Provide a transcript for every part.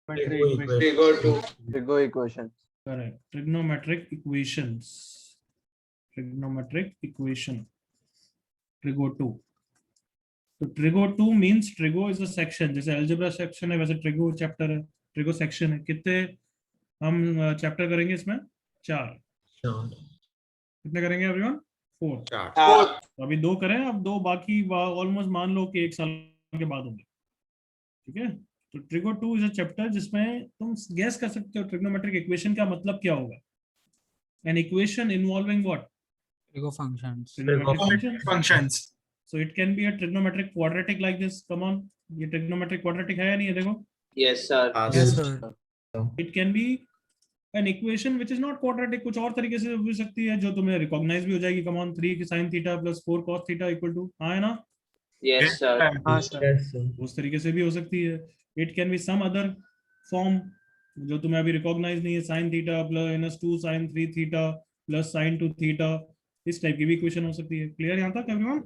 Trigo equation. Correct. Trigonometric equations. Trigonometric equation. Trigo 2. तो Trigo 2 means Trigo is a section. जैसे algebra section है वैसे Trigo chapter है, Trigo section है. कितने हम चैप्टर करेंगे इसमें? 4. कितने करेंगे एवरीवन? 4. तो अभी 2 करें, अब 2 बाकी ऑलमोस्ट मान लो कि 1 साल के बाद होंगे. ठीक है. तो Trigo 2 इज अ चैप्टर जिसमें तुम गेस कर सकते हो ट्रिग्नोमेट्रिक इक्वेशन का मतलब क्या होगा. An equation involving what? Trigo functions. Trigonometric functions. So it can be a trigonometric quadratic like this. Come on, ये trigonometric quadratic है या नहीं है? देखो. Yes, sir. Yes, sir. It can be an equation which is not quadratic. कुछ और तरीके से हो सकती है जो तुम्हें recognize भी हो जाएगी. Come on, 3 sin theta plus 4 cos theta equal to, हाँ है ना? Yes, sir. उस तरीके से भी हो सकती है. It can be some other form जो तुम्हें अभी recognize नहीं है. sin theta plus 2 sin 3 theta plus sin 2 theta. इस टाइप की भी इक्वेशन हो सकती है. क्लियर यहाँ तक एवरीवन?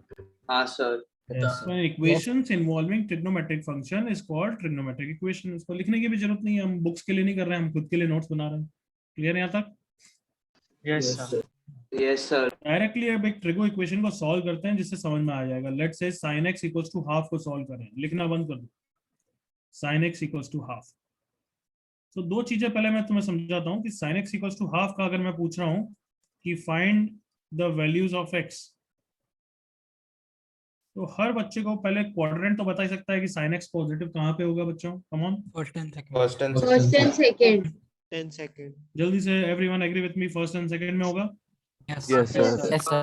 हाँ sir. So an equations involving trigonometric function is called trigonometric equation. इसको लिखने की भी जरूरत नहीं है, हम बुक्स के लिए नहीं कर रहे हैं, हम खुद के लिए नोट्स बना रहे हैं. क्लियर यहाँ तक? Yes, sir. Yes, sir. Directly अब एक ट्रिगो इक्वेशन को सॉल्व करते हैं जिससे समझ में आ जाएगा. Let's say sin x equals to half को सॉल्व करें. लिखना बंद कर दो. sin x equals to half. तो दो चीजें पहले मैं तुम्हें समझाता हूँ कि sin x equals to half का अगर मैं पूछ रहा हूँ कि find the values of x, तो हर बच्चे को पहले क्वाड्रेंट तो बता ही सकता है कि sin x पॉजिटिव कहाँ पे होगा बच्चों. Come on. First and second. First and second. 10 second. जल्दी से everyone agree with me. First and second में होगा. Yes, Yes, sir. sir. Yes, sir.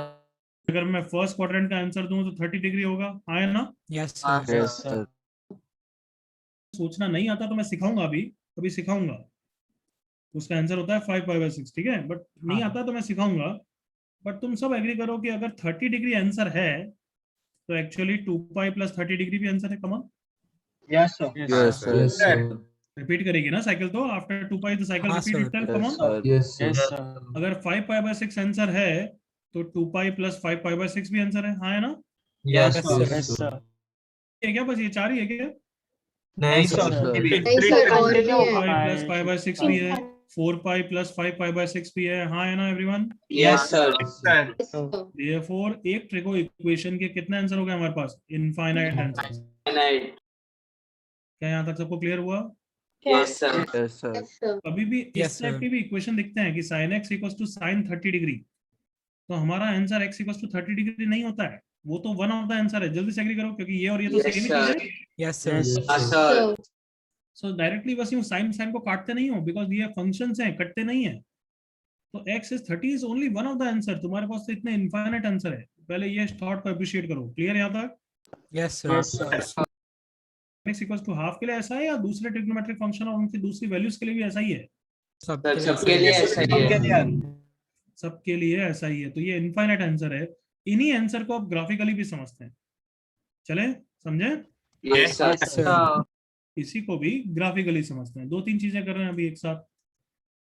अगर मैं फर्स्ट क्वाड्रेंट का आंसर दूं तो 30 डिग्री होगा. हाँ है ना? Yes, sir. Yes, sir. सोचना नहीं आता तो मैं सिखाऊंगा, अभी सिखाऊंगा. उसका आंसर होता है 5 पाई बाय 6. ठीक है, बट नहीं आता तो मैं सिखाऊंगा. बट तुम सब एग्री करो कि अगर 30 डिग्री आंसर है तो एक्चुअली 2 पाई प्लस 30 डिग्री भी आंसर है. कम on. Yes, sir. Yes, sir. Repeat करेगी ना साइकिल, तो आफ्टर 2 पाई द साइकिल हाँ, repeat sir. Itself. Come Yes, on. sir. Yes, Yes, sir. sir. अगर 5 पाई बाय 6 आंसर है तो 2 पाई प्लस 5 पाई बाय 6 भी आंसर है. हाँ है ना? Yes, sir. Yes, sir. ये क्या बस ये 4 ही है क्या? नहीं sir. sir. नहीं sir, और भी है. 5 प्लस 5 बाय 6 भी है. 4 पाई प्लस 5 पाई बाय 6 भी है. हाँ है ना everyone? Yes, sir. Yes, sir. Therefore एक ट्रिगो इक्वेशन के कितने आंसर हो गए हमारे पास? Infinite answer. Night. क्या यहाँ तक सबको क्लियर हुआ? Yes, sir. Yes, sir. Yes, sir. अभी भी Yes, इस टाइप sir. के भी इक्वेशन दिखते हैं कि sin x equals to sin 30 degree, तो हमारा answer x equals to 30 degree नहीं होता है, वो तो वन ऑफ द आंसर है. जल्दी से एग्री करो क्योंकि ये और ये तो Yes, सेम ही sir. चीज है. Yes, sir. Yes, sir. सो डायरेक्टली बस यूं sin को काटते नहीं हो, बिकॉज ये फंक्शंस हैं, कटते नहीं है. तो x is 30 is only one of the answer. तुम्हारे पास तो इतने इनफाइनाइट आंसर है. पहले ये थॉट को अप्रिशिएट करो. क्लियर यहाँ तक? Yes, sir. Yes, sir. x equals to half के लिए ऐसा है या दूसरे ट्रिग्नोमेट्रिक फंक्शन और उनकी दूसरी वैल्यूज के लिए भी ऐसा ही है? सबके लिए ऐसा ही है. सबके लिए ऐसा ही है. तो ये इनफाइनाइट आंसर है. इन्हीं आंसर को आप ग्राफिकली भी समझते हैं. चले समझे? Yes, sir. Yes, sir. इसी को भी ग्राफिकली समझते हैं. 2-3 चीजें कर रहे हैं अभी एक साथ.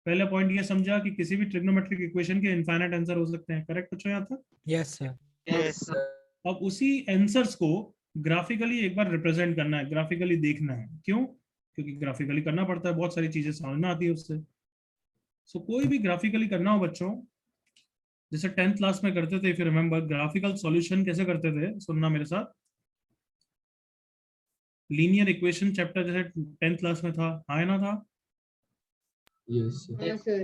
पहला पॉइंट ये समझा कि किसी भी ट्रिग्नोमेट्रिक इक्वेशन के इनफाइनाइट आंसर हो सकते हैं. करेक्ट बच्चों यहाँ तक? Yes, sir. Yes, sir. अब उसी आंसर्स को ग्राफिकली एक बार रिप्रेजेंट करना है, ग्राफिकली देखना है. क्यों? क्योंकि ग्राफिकली करना पड़ता है, बहुत सारी चीजें समझ में आती है उससे. सो कोई भी ग्राफिकली करना हो बच्चों, जैसे 10th क्लास में करते थे, फिर रिमेंबर ग्राफिकल सॉल्यूशन कैसे करते थे, सुनना मेरे साथ. लीनियर इक्वेशन चैप्टर जैसे 10th क्लास में था, हाँ ना था? Yes, sir. Yes, sir.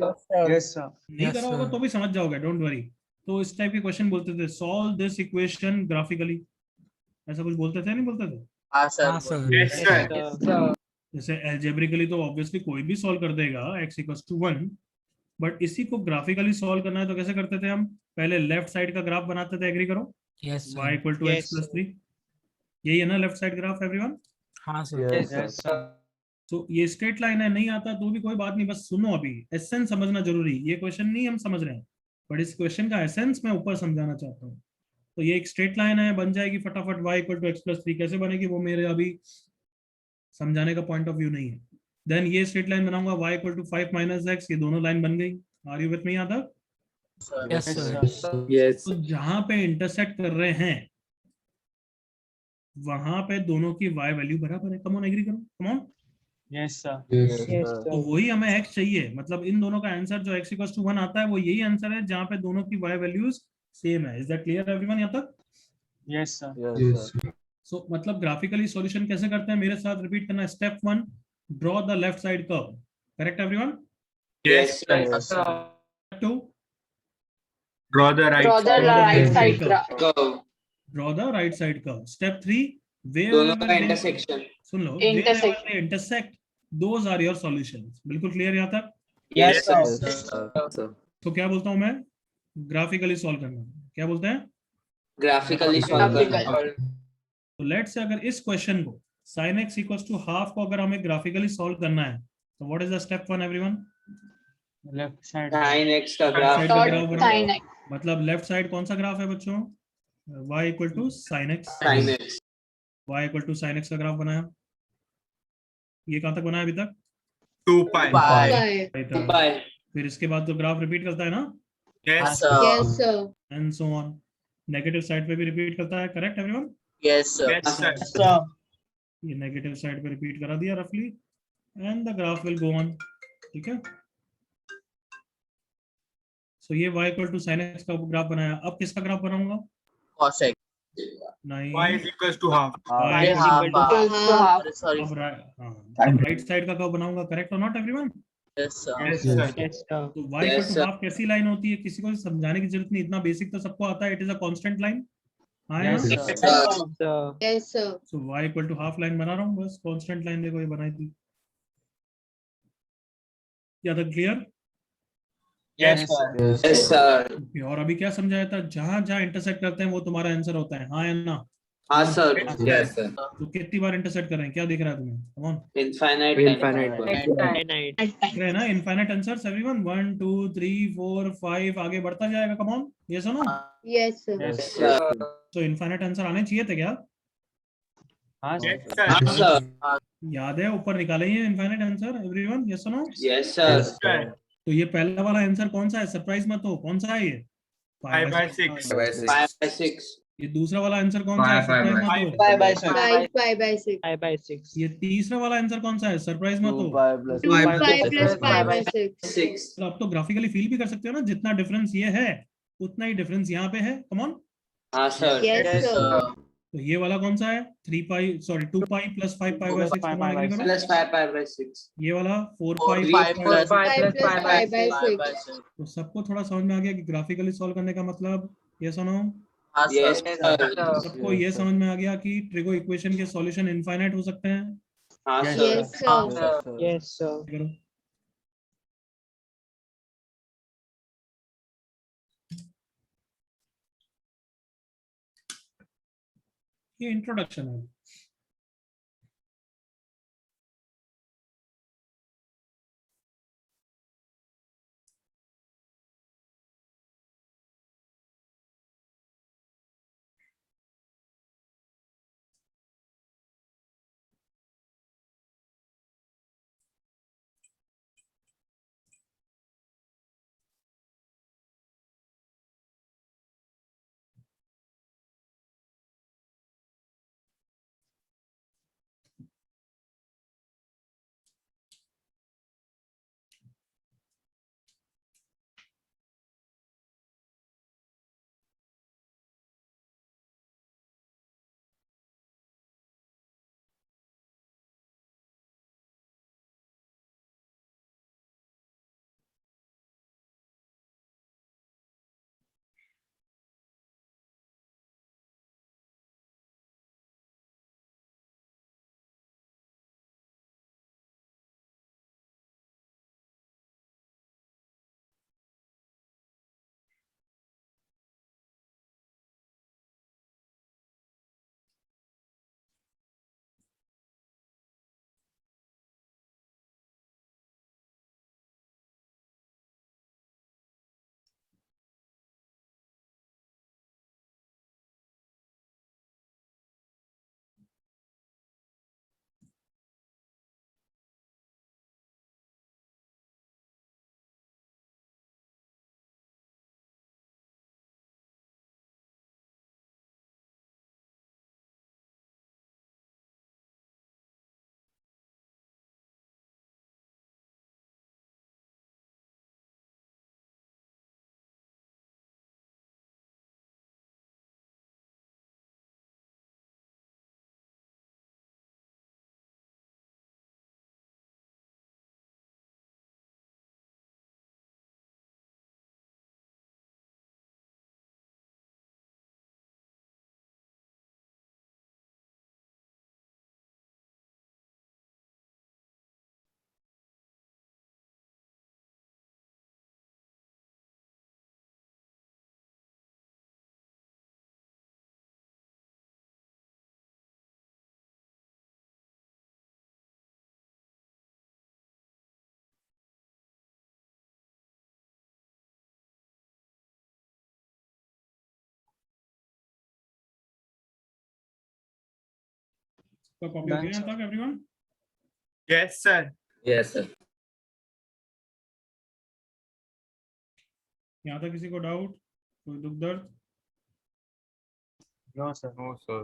Yes, sir. नहीं Yes, करा होगा sir. तो भी समझ जाओगे, डोंट वरी. तो इस टाइप के क्वेश्चन बोलते थे, सॉल्व दिस इक्वेशन ग्राफिकली. ऐसा कुछ बोलते थे नहीं बोलते थे? हाँ sir. हाँ, sir. Yes, sir. जैसे एल्जेब्रिकली तो ऑब्वियसली कोई भी सॉल्व कर देगा x इक्वल्स टू 1, बट इसी को ग्राफिकली सॉल्व करना है तो कैसे करते थे हम? पहले लेफ्ट साइड का ग्राफ बनाते थे. एग्री करो. Yes, sir. y equal to Yes, x plus 3. यही है ना लेफ्ट साइड ग्राफ एवरीवन? हाँ, sir. Yes, sir. Yes, sir. तो ये स्ट्रेट लाइन है, नहीं आता तो भी कोई बात नहीं, बस सुनो. अभी एसेंस समझना जरूरी. ये क्वेश्चन नहीं हम समझ रहे हैं, बट इस क्वेश्चन का एसेंस मैं ऊपर समझाना चाहता हूँ. तो ये एक स्ट्रेट लाइन है, बन जाएगी फटाफट. y equal to x plus 3 कैसे बनेगी वो मेरे अभी समझाने का पॉइंट ऑफ व्यू नहीं है. देन ये स्ट्रेट लाइन बनाऊंगा y equal to 5 minus x. ये दोनों लाइन बन गई. Are you with me? यहाँ तक? Yes, sir. Yes. तो जहां पे इंटरसेक्ट कर रहे हैं वहां पे दोनों की y वैल्यू बराबर है. कम ऑन एग्री करो. कम on. Yes, sir. Yes, Yes, sir. तो वही हमें x चाहिए, मतलब इन दोनों का आंसर जो x इक्वल टू 1 आता है वो यही आंसर है जहाँ पे दोनों की y वैल्यूज सेम है. इज दैट क्लियर एवरीवन यहाँ तक? Yes, sir. Yes, Yes, sir. sir. सो मतलब ग्राफिकली सॉल्यूशन कैसे करते हैं, मेरे साथ रिपीट करना. Step 1, draw the left side curve. Correct everyone? Yes, sir. Yes, sir. Step 2, Draw the right Draw the side. right Right side curve. graph. Curve. Draw the right side curve. Step 3, दोनों का wherever intersection. Soon low, Intersection. wherever they intersect, those are your solutions. बिल्कुल clear यहाँ तक? Yes, sir. Yes, sir. तो क्या बोलता हूँ मैं, ग्राफिकली सॉल्व करना. क्या बोलते हैं? Graphically solve Graphical. करना. तो लेट से अगर इस क्वेश्चन को sin x equals to half को अगर हमें ग्राफिकली सॉल्व करना है तो what is the step 1 everyone? Left side. Sin x का Right graph. side का Dot ग्राफ बनाओ. sin x. मतलब लेफ्ट साइड कौन सा ग्राफ है बच्चों? y equal to sin x. Sin x. y equal to sin x का graph बनाया. ये कहाँ तक बनाया अभी तक? 2 pi. Pi. Right, 2 pi. फिर इसके बाद तो ग्राफ रिपीट करता है ना, Yes, Yes, sir. And so on. Negative side पे भी रिपीट करता है. Correct everyone? Yes, sir. Sir. ये नेगेटिव साइड पे रिपीट करा दिया रफली and the graph will go on. ठीक है, सो ये y equal to sin x का ग्राफ बनाया. अब किसका ग्राफ बनाऊंगा? cos x. नहीं, Y is equals to half. y Yeah, equal to half. Equals to half. Sorry. अब राइट साइड का कर्व बनाऊंगा. करेक्ट और not everyone? Yes, sir. Yes, हाँ। sir. Yes, sir. तो y Yes, equal to sir. Half कैसी line होती है, किसी को समझाने की जरूरत नहीं, इतना बेसिक तो सबको आता है. It is a constant line. हाँ है Yes, ना? sir. Yes, sir. Sir. Yes, sir. So y equal to half line बना रहा हूँ, बस कांस्टेंट लाइन देखो ये बनाई थी. क्या था clear? Yes, sir. Yes, Yes, sir. sir. और अभी क्या समझाया था, जहां जहां इंटरसेक्ट करते हैं वो तुम्हारा आंसर होता है. हाँ या ना? हाँ, sir. Yes, sir. तो कितनी बार इंटरसेक्ट कर रहे हैं, क्या दिख रहा है तुम्हें? Come on, Infinite. Infinite. दिख रहे हैं ना इनफाइनाइट आंसर्स एवरीवन? 1 2 3 4 5 आगे बढ़ता जाएगा. कम ऑन, यस और no? Yes, sir. Yes, Yes, sir. तो इनफाइनाइट आंसर आने चाहिए थे क्या? हाँ, sir. Yes, sir. हाँ, sir. याद है ऊपर निकाले ये इनफाइनाइट आंसर एवरीवन, यस और no? Yes, sir. Yes, sir. तो ये पहला वाला आंसर कौन सा है? सरप्राइज मत हो, कौन सा है ये? 5 by 6. 5 by 6. ये दूसरा वाला आंसर कौन सा है? Five सरप्राइज by मत हो. 5 by 6. 5 by 6. 5 by 6. ये तीसरा वाला आंसर कौन सा है? सरप्राइज मत 2 हो. pi plus 2 Five pi plus plus 5 by 6. 6. तो आप तो ग्राफिकली फील भी कर सकते हो ना, जितना डिफरेंस ये है उतना ही डिफरेंस यहाँ पे है. कम ऑन. हाँ, sir. Yes, sir. तो ये वाला कौन सा है? 3 pi, sorry 2 pi plus 5 pi by 6. Plus 5 pi by 6. ये वाला 4 4 पाई 5 plus 5 5 plus 5 by 6. तो सबको थोड़ा समझ में आ गया कि ग्राफिकली सॉल्व करने का मतलब ये सुनो. हाँ, Yes, sir. sir. सबको ये समझ में आ गया कि ट्रिगो इक्वेशन के सॉल्यूशन इनफाइनाइट हो सकते हैं. हाँ, Yes, sir. Yes, sir. हाँ, Yes, sir. Yes, sir. करो. ये इंट्रोडक्शन है. कॉपी हो गया यहाँ तक everyone? Yes, sir. Yes, sir. यहाँ तक किसी को डाउट, कोई दुख दर्द? No, sir. No, sir.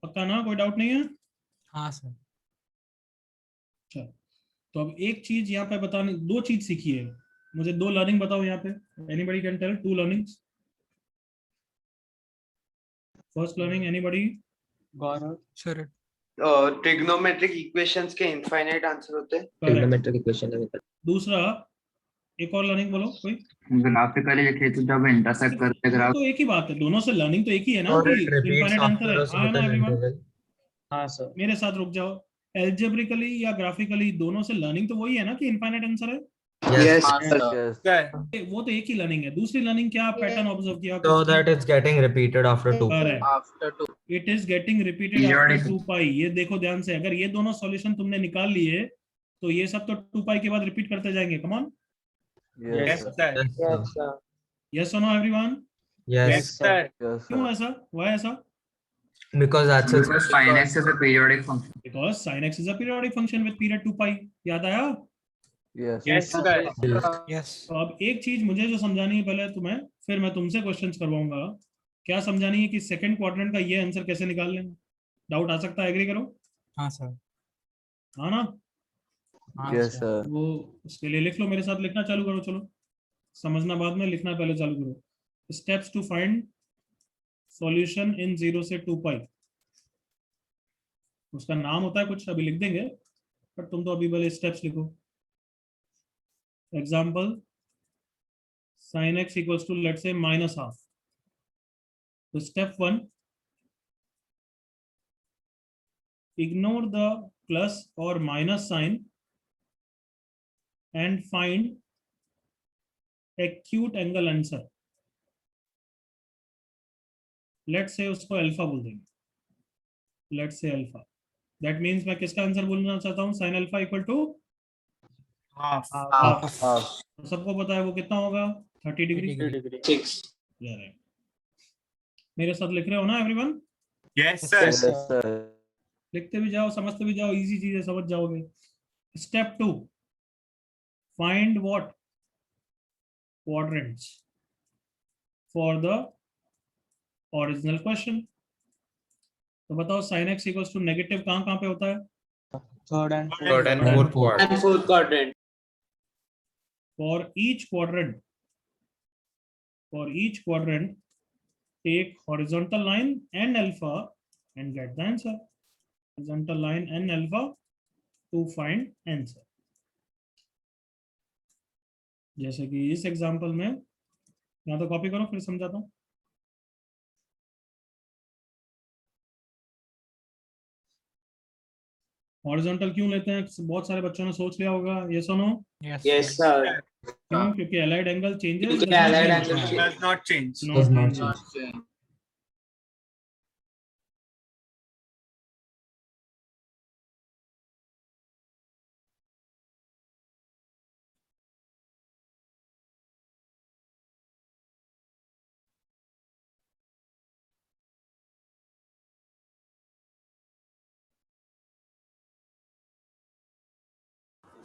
पक्का ना, कोई डाउट नहीं है? हाँ सर। चलो, तो अब एक चीज यहाँ पे बताने, दो चीज सीखी है मुझे, दो लर्निंग बताओ यहाँ पे। Anybody can tell two learnings? First learning anybody? Gaurav. Sure. Trigonometric equations के इनफाइनाइट आंसर होते हैं. करेक्ट। इक्वेशन है। दूसरा, एक और लर्निंग बोलो कोई। ग्राफिकली लिखे तो जब इंटरसेक्ट करते वो तो एक ही बात है, दोनों से लर्निंग तो एक ही है ना कि इनफाइनाइट आंसर है। हाँ ना एवरीवन? हाँ सर. मेरे साथ रुक जाओ, एल्जेब्रिकली या ग्राफिकली दोनों से लर्निंग तो वही है ना कि इनफाइनाइट आंसर है। Yes, हाँ, sir. Yes. वो तो एक ही लर्निंग है। दूसरी लर्निंग क्या पैटर्न ऑब्जर्व किया? So that it's getting repeated after 2. Correct, After 2. It is getting repeated after 2 पाई। ये देखो ध्यान से, अगर ये दोनों सॉल्यूशन तुमने निकाल लिए तो ये सब तो 2 पाई के बाद रिपीट करते जाएंगे। Come on, Yes, sir. Yes, sir. Yes और no everyone? Yes, sir. Yes, क्यों sir. ऐसा, व्हाई ऐसा? because that's a Because sin x is a periodic function. Because sin x is a periodic function with period 2 पाई। याद आया? Yes. Yes, sir. Yes. तो अब एक चीज मुझे जो समझानी है पहले तुम्हें, फिर मैं तुमसे क्वेश्चंस करवाऊंगा। क्या समझानी है कि सेकंड क्वाड्रेंट का ये आंसर कैसे निकाल लेंगे? डाउट आ सकता है, एग्री करो? हाँ सर। हाँ ना? हाँ Yes, सर। sir. वो उसके लिए लिख लो, मेरे साथ लिखना चालू करो। चलो, समझना बाद में, लिखना पहले चालू करो। Steps to find solution in 0 से 2 पाई। उसका नाम होता है कुछ, अभी लिख देंगे, पर तुम तो अभी पहले स्टेप्स लिखो। Example, sin x equals to let's say -12। तो step 1, ignore the plus or minus sign and find acute angle answer. Let's say उसको अल्फा बोल देंगे, let's say alpha. That means मैं किसका आंसर बोलना चाहता हूँ? sin alpha equal to Half. Half. सबको पता है वो कितना होगा? 30 डिग्री। 30 degree. 6. मेरे साथ लिख रहे हो ना एवरीवन? Yes, Yes, sir. लिखते भी जाओ, समझते भी जाओ, इजी चीजें समझ जाओगे। Step 2, find what? quadrants for the original question। तो बताओ sin x equals to negative कहाँ कहाँ पे होता है? Third and third and fourth quadrant. And fourth quadrant. For each quadrant, take horizontal line and alpha and get the answer. Horizontal line and alpha to find answer। जैसे कि इस example में, यहाँ तो कॉपी करो, फिर समझाता हूँ। हॉरिजॉन्टल क्यों लेते हैं? बहुत सारे बच्चों ने सोच लिया होगा, ये सुनो। Yes, sir. क्यों? क्योंकि allied angle changes, Because allied angle does not change. Does not change। Not change.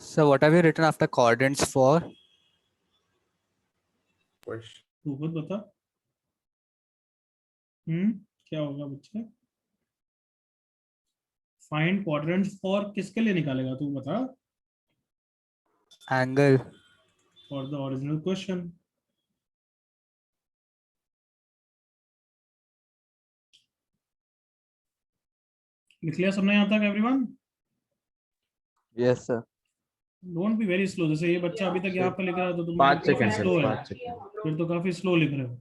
So what have you written after quadrants for? तू खुद बता। क्या होगा बच्चे? फाइंड क्वाड्रेंट्स फॉर किसके लिए निकालेगा तू बता? Angle. For the original question. लिख लिया सबने यहाँ तक everyone? Yes, sir. Don't be very slow. जैसे ये बच्चा अभी तक यहाँ पे लिख रहा है तो तुम 5 काफी seconds, स्लो है, 5 seconds. फिर तो काफी स्लो लिख रहे हो।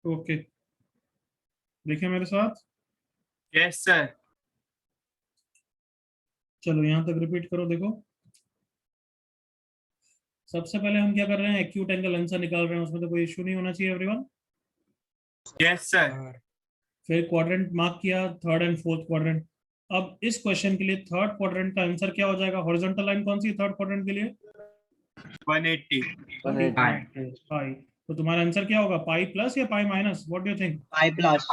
ओके, देखिए मेरे साथ। Yes, sir. चलो यहाँ तक रिपीट करो, देखो सबसे पहले हम क्या कर रहे हैं, एक्यूट एंगल आंसर निकाल रहे हैं, उसमें तो कोई इशू नहीं होना चाहिए एवरीवन। Yes, sir. फिर क्वाड्रेंट मार्क किया, थर्ड एंड फोर्थ क्वाड्रेंट। अब इस क्वेश्चन के लिए थर्ड क्वाड्रेंट का आंसर क्या हो जाएगा, हॉरिजॉन्टल लाइन कौन सी है थर्ड क्वाड्रेंट के लिए? 180. 180. पाई। तो तुम्हारा आंसर क्या होगा, पाई प्लस या pi minus, what do you think? pi plus.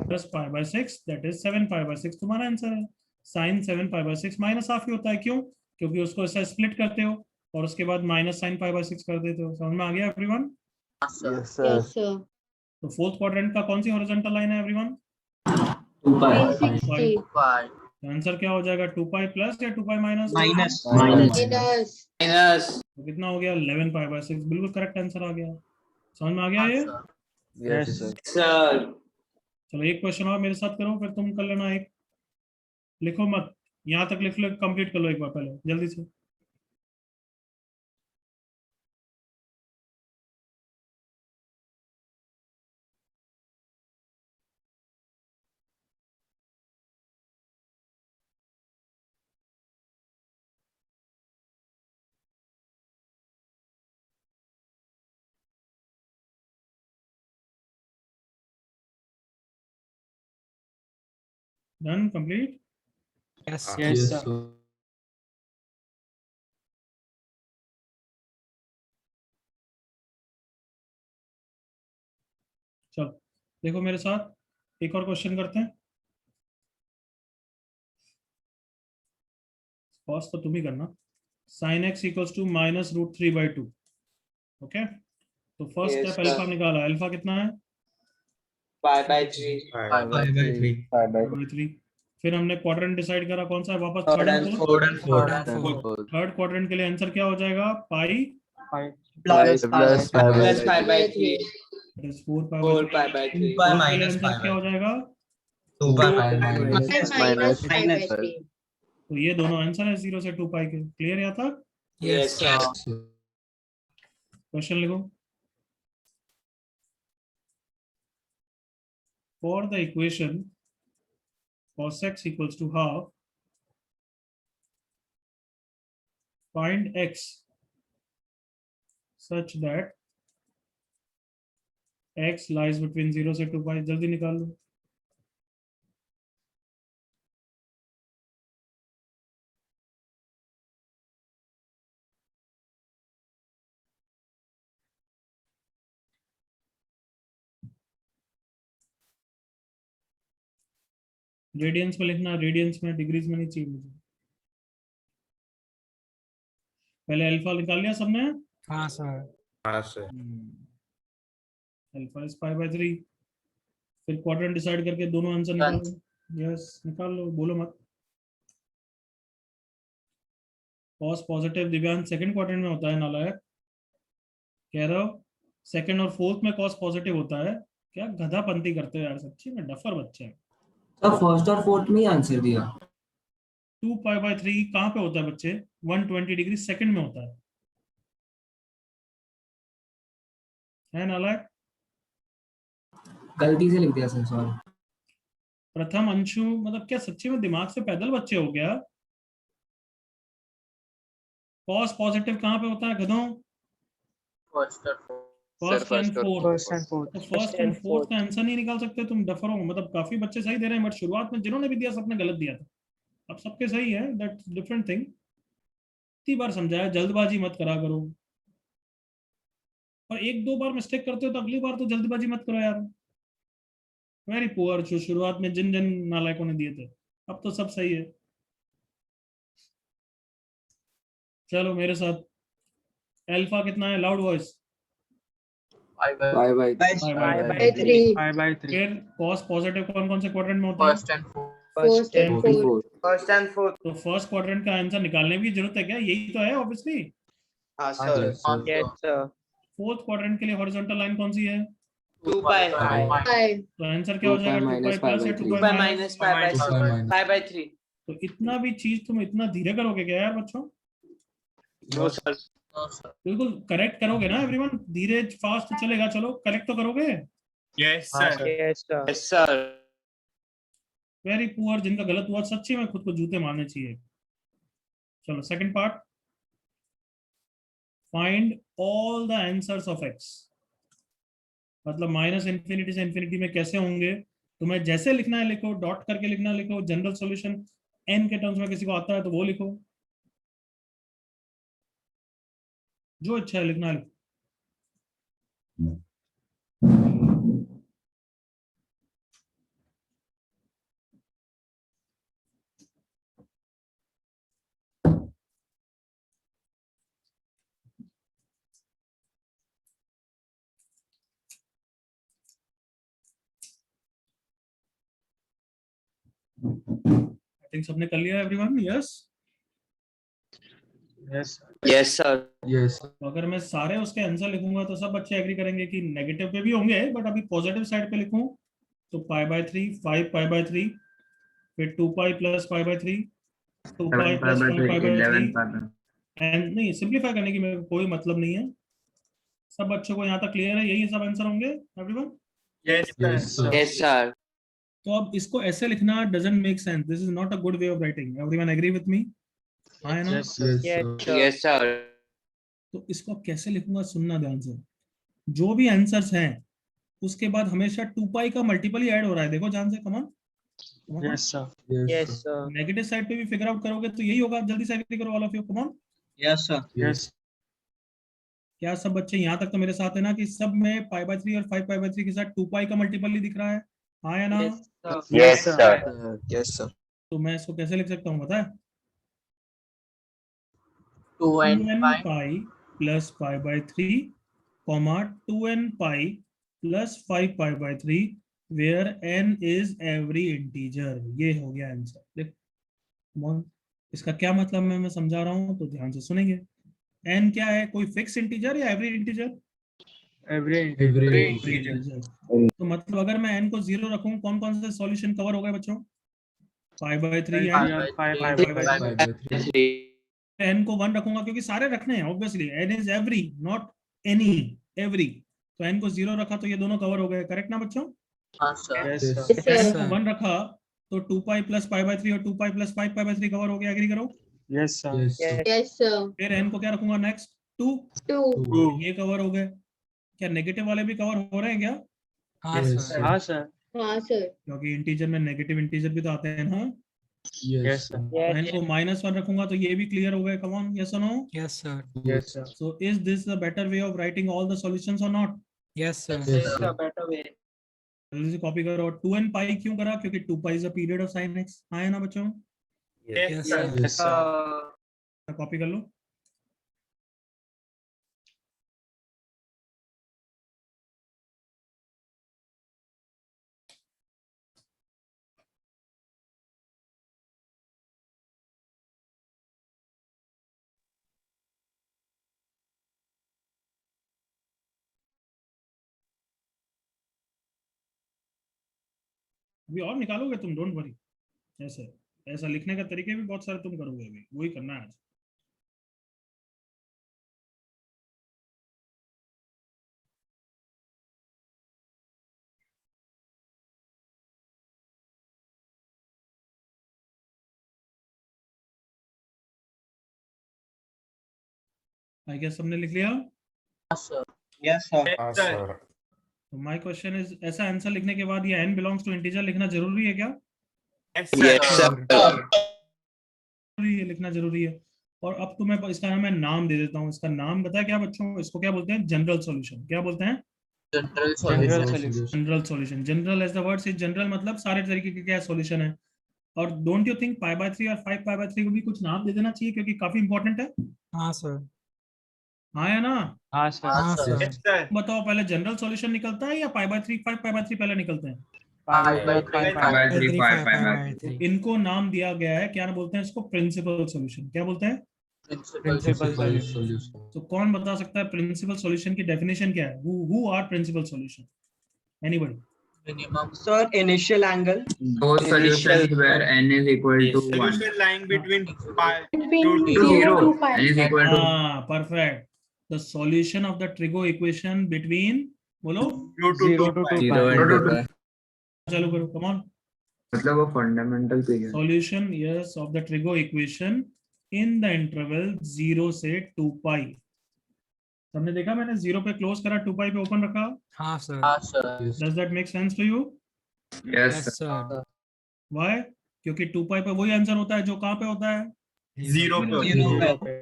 Plus pi by 6 that is 7 pi by 6 तुम्हारा आंसर है। Sine 7 pi by 6 minus half ही होता है, क्यों? क्योंकि उसको ऐसा स्प्लिट करते हो और उसके बाद माइनस साइन पाई बाय 6 कर देते हो। समझ में आ गया everyone? Yes, Yes, sir. sir. तो फोर्थ क्वाड्रेंट का कौन सी हॉरिजॉन्टल लाइन है एवरीवन? 360. Pi. आंसर क्या हो जाएगा, 2 पाई प्लस या 2 pi minus? Minus. Minus. Minus. Minus तो कितना हो गया, 11 पाई बाय 6, बिल्कुल करेक्ट आंसर आ गया। समझ में आ गया ये? Sir. Yes, Yes. sir. Sir. चलो एक क्वेश्चन और मेरे साथ करो, फिर तुम कर लेना एक। लिखो मत, यहाँ तक लिख लो, कंप्लीट कर लो एक बार पहले जल्दी से। Done, complete. Yes. Yes, sir. चलो देखो मेरे साथ एक और क्वेश्चन करते हैं। कॉस तो तुम ही करना। Sine x equals to minus root 3/2। Okay, तो first Yes, step sir. Alpha निकाला, अल्फा कितना है? Pi by 3 Pi Pi by 3. 3। फिर हमने क्वाड्रेंट डिसाइड करा, कौन सा है वापस, Third third and and fourth. Third and fourth. Third and fourth. Third quadrant के लिए आंसर क्या हो जाएगा, पाई Pi Plus plus. pi by plus 3. Pi by 3 4 pi 4 by pi by 3 2 pi answer minus pi क्या हो by जाएगा? 2 pi Minus minus. minus Pi by Minus. 3. तो ये दोनों आंसर है 0 से 2 पाई के। क्लियर यहाँ तक? Yes sir. क्वेश्चन लिखो। For the equation cos x equals to half, find x such that x lies between 0 से 2 पाई। जल्दी निकाल लो। रेडियंस में लिखना, रेडियंस में, डिग्रीज में नहीं चाहिए मुझे। पहले अल्फा निकाल लिया सबने? हाँ sir. Alpha is pi by 3। फिर क्वाड्रेंट डिसाइड करके दोनों आंसर निकालो। यस निकाल लो, बोलो मत। Cos positive Divyansh second quadrant में होता है, नालायक कह रहे हो। सेकंड और फोर्थ में कॉस पॉजिटिव होता है, क्या गधापंती करते हो यार, सच्ची में डफर बच्चे हैं। तो फर्स्ट और फोर्थ में ही आंसर दिया। 2 पाई बाय 3 कहाँ पे होता है बच्चे, 120 डिग्री सेकंड में होता है नालायक? गलती से लिख दिया सर, सॉरी। प्रथम अंशु मतलब क्या सच्ची में दिमाग से पैदल बच्चे हो गया? कॉस पॉजिटिव कहाँ पे होता है गधों? First and fourth. First and fourth. First and fourth. तो फर्स्ट एंड फोर्थ का आंसर नहीं निकाल सकते तुम, डफर हो। मतलब काफी बच्चे सही दे रहे हैं, बट शुरुआत में जिन्होंने भी दिया सबने गलत दिया था। अब सबके सही है, दैट्स डिफरेंट थिंग। इतनी बार समझाया, जल्दबाजी मत करा करो। और एक दो बार मिस्टेक करते हो तो अगली बार तो जल्दबाजी मत करो यार। वेरी पुअर, जो शुरुआत में जिन जिन नालायकों ने दिए थे, अब तो सब सही है। चलो मेरे साथ, अल्फा कितना है, loud voice. Pi by Pi by By 3. Pi by 3. फिर कॉस पॉजिटिव कौन कौन से क्वाड्रेंट में होता है? first and fourth. First and fourth. 4. First and fourth. तो फर्स्ट क्वाड्रेंट का आंसर निकालने की जरूरत है क्या? यही तो है ऑब्वियसली। हाँ सर। फोर्थ क्वाड्रेंट के लिए हॉरिजॉन्टल लाइन कौन सी है? 2 पाई Pi. तो आंसर क्या हो 2 जाएगा, 2 pi पाई minus प्लस pi या by 2 3. 2 pi pi minus? Minus pi by 6 pi by 3। तो इतना भी चीज तुम इतना धीरे करोगे क्या यार बच्चों? No sir. No, sir. बिल्कुल करेक्ट करोगे ना एवरीवन? धीरे फास्ट चलेगा, चलो करेक्ट तो करोगे। Yes sir. Yes sir. Very poor, जिनका गलत हुआ सच्ची में खुद को जूते मारने चाहिए। चलो second part, find all the answers of x. मतलब माइनस इंफिनिटी से इंफिनिटी में कैसे होंगे, तुम्हें जैसे लिखना है लिखो, डॉट करके लिखना लिखो, जनरल सॉल्यूशन एन के टर्म्स में किसी को आता है तो वो लिखो, जो अच्छा है लिखना लिखो। आई थिंक सबने कर लिया everyone, yes? Yes. Yes, sir. Yes. तो अगर मैं सारे उसके आंसर लिखूंगा तो सब बच्चे एग्री करेंगे कि नेगेटिव पे भी होंगे, बट अभी पॉजिटिव साइड पे लिखूं तो π/3, 5π/3, फिर 2π प्लस π/3, 2π प्लस 1π/3, एंड नहीं सिंप्लीफाई करने की मेरे को कोई मतलब नहीं है। सब बच्चों को यहाँ तक क्लियर है? यही सब आंसर होंगे everyone? Yes, sir. Yes, sir. Yes, sir. तो अब इसको ऐसे लिखना doesn't make sense, this is not a good way of writing. Everyone agree with me? हाँ है ना? Yes, sir. Yes, sir. Yes, sir. तो इसको अब कैसे लिखूंगा सुनना ध्यान से। जो भी आंसर्स हैं उसके बाद हमेशा 2π का मल्टीपल ही ऐड हो रहा है, देखो ध्यान से, कमान Yes, sir. Yes, sir. Negative side पे भी फिगर आउट करोगे तो यही होगा। जल्दी से एग्री करो all of you, come on. Yes, sir. Yes. क्या सब बच्चे यहाँ तक तो मेरे साथ है ना कि सब में π/3 और 5π/3 के साथ 2π का मल्टीपल ही दिख रहा है? हाँ या ना? Yes, sir. Yes, sir. तो मैं इसको कैसे लिख सकता हूँ पता है? 2n pi. pi plus π/3, 2n pi plus 5π/3 where n is every integer। ये हो गया आंसर। देख इसका क्या मतलब मैं समझा रहा हूँ तो ध्यान से सुनेंगे। n क्या है, कोई फिक्स इंटीजर या एवरी इंटीजर? Every. इंटीजर। तो मतलब अगर मैं n को 0 रखूं, कौन कौन से सॉल्यूशन कवर हो गए बच्चों? π/3 एंड Three. n को 1 रखूंगा क्योंकि सारे रखने हैं obviously, n is every not any, every. तो n को 0 रखा तो ये दोनों कवर हो गए, करेक्ट ना बच्चों? हाँ sir. Yes, sir. Yes, sir. n को 1 रखा तो 2π प्लस π/3 और 2π प्लस 5π/3 कवर हो गया, एग्री करो? Yes, sir. Yes, sir. Yes, sir. फिर n को क्या रखूंगा नेक्स्ट? 2, 2. ये कवर हो गए। क्या नेगेटिव वाले भी कवर हो रहे हैं क्या? हाँ Yes, सर sir. हाँ sir. हाँ sir. क्योंकि इंटीजर में नेगेटिव इंटीजर भी तो आते हैं ना। Yes, sir. n को -1 रखूंगा तो ये भी क्लियर हो गए, कम ऑन, यस और no? Yes sir Yes, sir. So is this the better way of writing all the solutions or not? Yes sir Yes, sir. Better way. जल्दी से कॉपी करो। 2n pi क्यों करा? क्योंकि 2π is a period of sin x। हाँ है ना बच्चों? Yes sir Yes, sir. Copy कर लो। अभी और निकालोगे तुम, डोंट वरी। ऐसे ऐसा लिखने का तरीके भी बहुत सारे तुम करोगे, अभी वही करना है आज। आई गेस सबने लिख लिया। हाँ sir. Yes, sir. Yes, sir. तो माय क्वेश्चन इज, ऐसा आंसर लिखने के बाद ये n बिलोंग्स टू इंटीजर लिखना जरूरी है क्या? Yes, Yes, sir. sir. जरूरी है, लिखना जरूरी है। और अब तो मैं इसका मैं नाम दे देता हूँ। इसका नाम बताया क्या बच्चों? इसको क्या बोलते हैं? General solution. क्या बोलते हैं? General General solution. solution. General solution. General as the word से, जनरल मतलब सारे तरीके के क्या सॉल्यूशन है। और डोंट यू थिंक π/3 और 5π/3 को भी कुछ नाम दे देना चाहिए क्योंकि काफी इंपॉर्टेंट है? हाँ सर हाँ या ना? हाँ sir. हाँ sir. Sir Yes. sir. बताओ पहले जनरल सॉल्यूशन निकलता है या π/3 5π/3 पहले निकलते हैं? 5/3. इनको नाम दिया गया है, क्या बोलते हैं इसको? Principal solution. क्या बोलते हैं? Principal. Principal Principal solution. solution. तो कौन बता सकता है प्रिंसिपल सॉल्यूशन की डेफिनेशन क्या है? who are principal solution? Anybody? Minimum. Sir, initial angle. Those solutions where n is equal to 1. Solution lying between pi Between to 0 to pi. n is equal to हाँ, perfect. The solution of the trigo equation between, बोलो, 2 to 0 2 to pi. 0 and 2 pi. चालू करो, come on. मतलब वो fundamental पे है। Solution yes of the trigo equation in the interval 0 से 2 पाई। हमने देखा, मैंने 0 पे क्लोज करा, 2 पाई पे ओपन रखा। हाँ सर। हाँ sir. Does that make sense to you? Yes yes sir. Why? क्योंकि 2 पाई पे वही आंसर होता है जो कहाँ पे होता है? Zero पे होता है। Zero पे।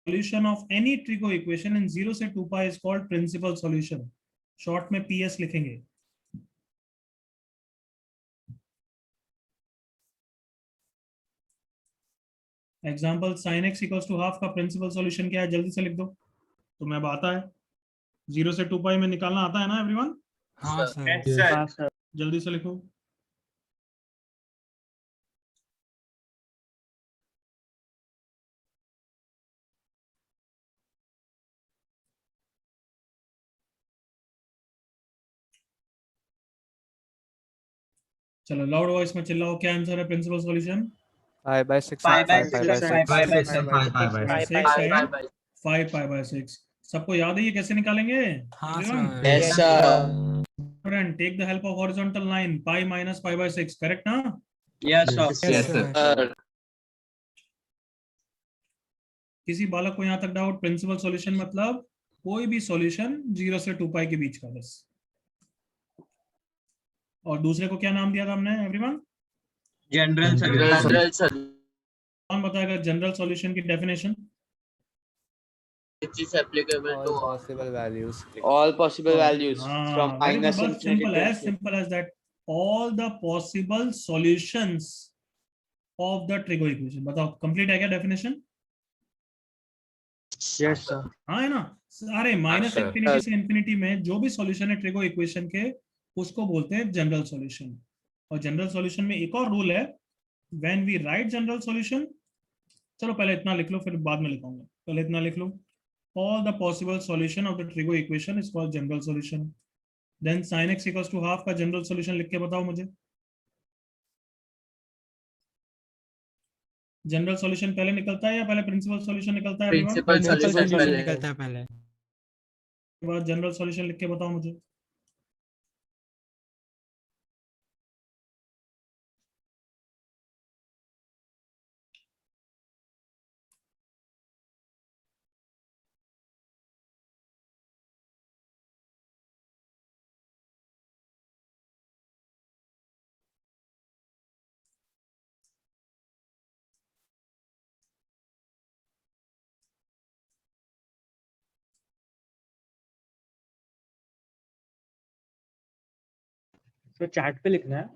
Solution of any trigo equation in 0 से 2 pi is called principal solution. Short में PS लिखेंगे। Example sin x equals to half का प्रिंसिपल सॉल्यूशन क्या है? जल्दी से लिख दो। तो मैं अब आता है 0 से 2 पाई में निकालना आता है ना एवरीवन? हाँ सर। Yes, sir. हाँ सर। जल्दी से लिखो। चलो लाउड वॉइस में चिल्लाओ, क्या आंसर है principal solution? 5/6 Pi and by 5/6. 6 By by six 6 and five by 6 Bye and bye. 5 pi by 6। सबको याद है ये कैसे निकालेंगे? हाँ Everyone? Sir. Yes sir. Friend, take the help of horizontal line, pi minus pi by 6, correct ना? Yes sir। Yes sir. किसी बालक को यहाँ तक डाउट? प्रिंसिपल सॉल्यूशन मतलब कोई भी सॉल्यूशन 0 से 2 पाई के बीच का, बस। और दूसरे को क्या नाम दिया था हमने everyone? General solution. General solution कौन बताएगा जनरल सॉल्यूशन की definition? which is applicable All to all. possible values. All possible values हाँ, from very good, minus बस infinity simple, to as infinity. simple as that. All the possible solutions of the trigo equation। बताओ complete है क्या definition? Yes sir। हाँ है ना? अरे minus infinity से इंफिनिटी में जो भी सॉल्यूशन है ट्रिगो इक्वेशन के, उसको बोलते हैं जनरल सॉल्यूशन। और जनरल सॉल्यूशन में एक और रूल है, when we write general solution, चलो पहले इतना लिख लो फिर बाद में लिखाऊंगा, पहले इतना लिख लो। All the possible solution of the trigo equation is called general solution. Then sin x equals to half का जनरल सॉल्यूशन लिख के बताओ मुझे। जनरल सॉल्यूशन पहले निकलता है या पहले प्रिंसिपल सॉल्यूशन निकलता है everyone? Principal principal solution solution पहले। निकलता है पहले। के बाद जनरल सॉल्यूशन लिख के बताओ मुझे। तो चैट पे लिखना है।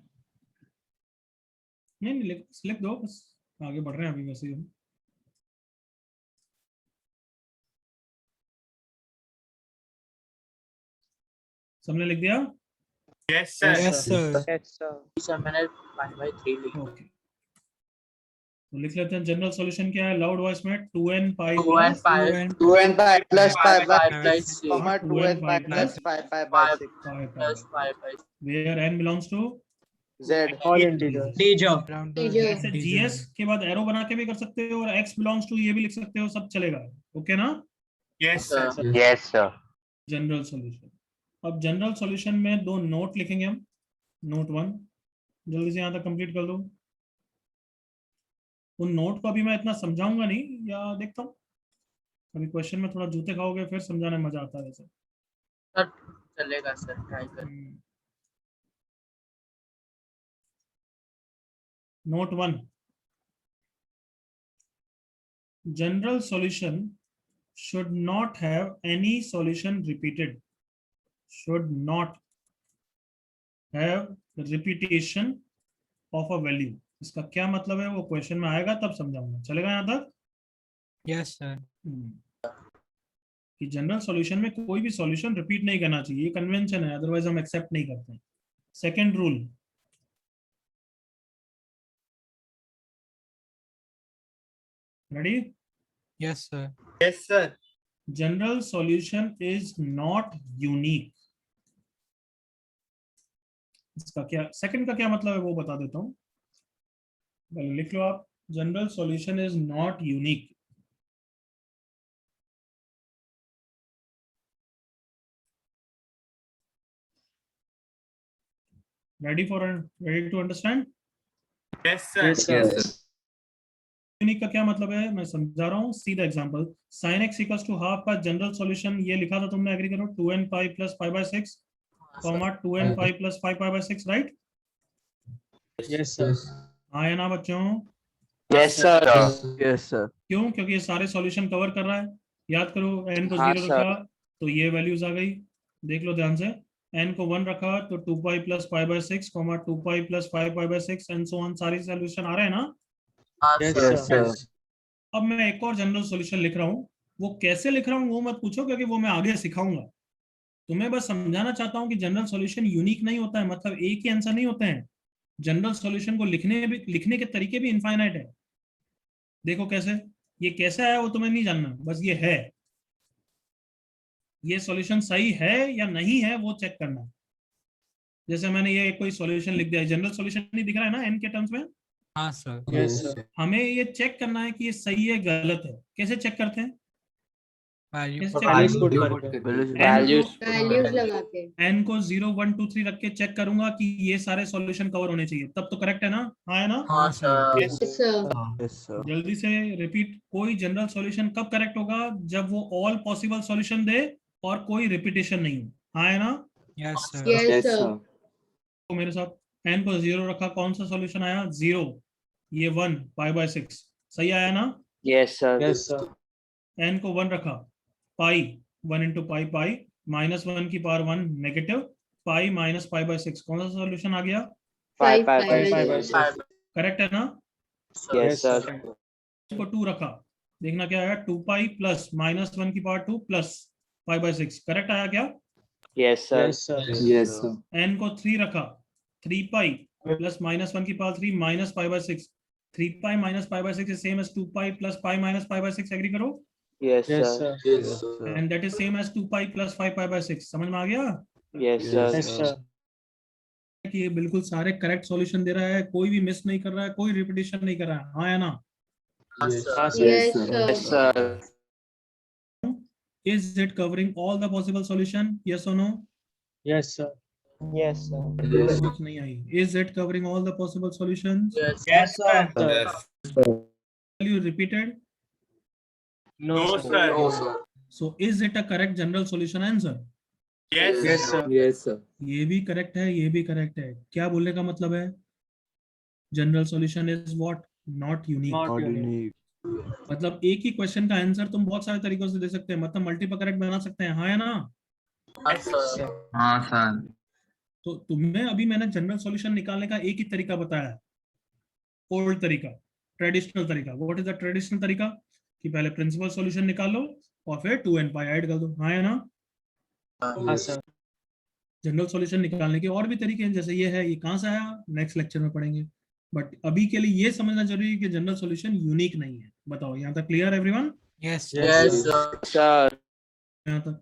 नहीं लिख दो बस, आगे बढ़ रहे हैं अभी वैसे ही हम। सबने लिख दिया? Yes, sir. Yes sir. Yes sir। Sir मैंने 5/3 लिखा। ओके, तो लिख लेते हैं जनरल सॉल्यूशन क्या है लाउड वॉइस में? 2n pi 2n plus pi 2n pi plus pi by 5 plus 6 comma 2n pi plus pi pi by 5 6 pi plus 5 by where n belongs to z all integers. Integer। Round Integer। ऐसे gs के बाद arrow बना के भी कर सकते हो, और x belongs to ये भी लिख सकते हो, सब चलेगा। ओके ना? Yes, sir. yes sir general solution. अब जनरल सॉल्यूशन में दो नोट लिखेंगे हम। नोट 1 जल्दी से यहाँ तक कंप्लीट कर दो। उन नोट को अभी मैं इतना समझाऊंगा नहीं, या देखता हूँ अभी क्वेश्चन में थोड़ा जूते खाओगे फिर समझाने में मजा आता है वैसे। सर चलेगा सर, ट्राई कर। Note 1, general solution should not have any solution repeated, should not have repetition of a value। इसका क्या मतलब है वो क्वेश्चन में आएगा तब समझाऊंगा, चलेगा यहाँ तक? Yes sir. कि जनरल सॉल्यूशन में कोई भी सॉल्यूशन रिपीट नहीं करना चाहिए, ये कन्वेंशन है, अदरवाइज हम एक्सेप्ट नहीं करते हैं। Second rule, ready? Yes sir. Yes, sir. General solution is not unique. इसका क्या, सेकंड का क्या मतलब है वो बता देता हूं, पहले लिख लो आप। General solution is not unique. ready to understand? Yes, sir. Yes, sir. Yes, sir. Unique का क्या मतलब है मैं समझा रहा हूँ see the example sin x equals to half का जनरल सॉल्यूशन ये लिखा था तुमने एग्री करो 2n pi plus pi by 6 comma 2n pi plus 5 pi by 6 right Yes, sir. हाँ या ना बच्चों Yes, sir. Yes, sir. क्यों क्योंकि ये सारे सॉल्यूशन कवर कर रहा है याद करो n को हाँ, 0 sir. रखा तो ये वैल्यूज आ गई देख लो ध्यान से n को 1 रखा तो 2 pi plus pi by 6 comma 2 pi plus 5 pi by 6 and so on सारे सॉल्यूशन आ रहे हैं ना हाँ Yes, सर Yes, sir. अब मैं एक और जनरल सॉल्यूशन लिख रहा हूँ वो कैसे लिख रहा हूँ वो मत पूछो क्योंकि वो मैं आगे सिखाऊंगा तुम्हें बस समझाना चाहता हूँ कि जनरल सॉल्यूशन यूनिक नहीं होता है मतलब एक ही आंसर नहीं होते हैं जनरल सॉल्यूशन को लिखने के तरीके भी इनफाइनाइट है देखो कैसे ये कैसा है वो तुम्हें नहीं जानना बस ये है ये सॉल्यूशन सही है या नहीं है वो चेक करना जैसे मैंने ये कोई सॉल्यूशन लिख दिया जनरल सॉल्यूशन नहीं दिख रहा है ना एन के टर्म्स में हाँ सर Yes, sir. हमें ये चेक करना है कि ये सही है गलत है कैसे चेक करते हैं वैल्यू कैसे Values check put करते हैं? करके. Values. वैल्यूज लगा के n को 0 1 2 3 रख के चेक करूंगा कि ये सारे सॉल्यूशन कवर होने चाहिए तब तो करेक्ट है ना हाँ है ना हाँ sir Yes. Yes, sir. Yes, sir. जल्दी से रिपीट कोई जनरल सॉल्यूशन कब करेक्ट होगा जब वो ऑल पॉसिबल सॉल्यूशन दे और कोई रिपीटेशन नहीं हो हाँ है ना yes sir Yes, Yes, sir. sir. तो मेरे साथ n को 0 रखा कौन सा सॉल्यूशन आया 0 ये 1 पाई बाय 6 सही आया ना Yes, sir. Yes, sir. n को 1 रखा पाई 1 इंटू पाई पाई माइनस 1 की power 1 negative pi minus pi by 6 कौन सा सॉल्यूशन आ गया 5 Five, 5 Five by 6. six. Correct है ना Yes, sir. को 2 रखा देखना क्या आया 2 पाई प्लस माइनस 1 की power 2 plus pi by 6 correct आया क्या Yes, sir. Yes, sir. Yes, sir. n को 3 रखा 3 पाई प्लस माइनस 1 की power 3 minus pi by 6 3 pi minus pi by 6 is same as 2 pi plus pi minus pi by 6 agree करो Yes, Yes, sir. sir. Yes, sir. And that is same as 2 pi plus 5 pi by 6 समझ में आ गया Yes, sir. Yes, sir. कि ये बिल्कुल सारे correct solution दे रहा है कोई भी मिस नहीं कर रहा है कोई रिपीटेशन नहीं कर रहा है हाँ या ना हाँ Yes. सर हाँ, sir. Yes, Yes, sir. sir. is it covering all the possible solution yes or no Yes, sir. Yes sir Yes. कुछ नहीं आई is it covering all the possible solutions yes Yes, sir. Sir. you repeated No, No, sir. sir. No, sir. so is it a correct general solution answer Yes. Yes, sir. Yes, sir. ये भी correct है ये भी correct है क्या बोलने का मतलब है general solution is what not unique Not Not unique. unique. मतलब एक ही क्वेश्चन का आंसर तुम बहुत सारे तरीकों से दे सकते हैं मतलब मल्टीपल करेक्ट बना सकते हैं हाँ या ना हाँ सर हाँ, sir. तो तुम्हें अभी मैंने जनरल सॉल्यूशन निकालने का एक ही तरीका बताया ओल्ड तरीका ट्रेडिशनल तरीका व्हाट इज द ट्रेडिशनल तरीका कि पहले प्रिंसिपल सॉल्यूशन निकाल लो और फिर 2n पाई ऐड कर दो हाँ या ना हाँ, sir. जनरल सॉल्यूशन निकालने के और भी तरीके हैं जैसे ये है ये कहाँ से आया नेक्स्ट लेक्चर में पढ़ेंगे बट अभी के लिए ये समझना जरूरी है कि जनरल सॉल्यूशन यूनिक नहीं है बताओ यहाँ तक clear everyone yes yes Yes, sir Sir. यहाँ तक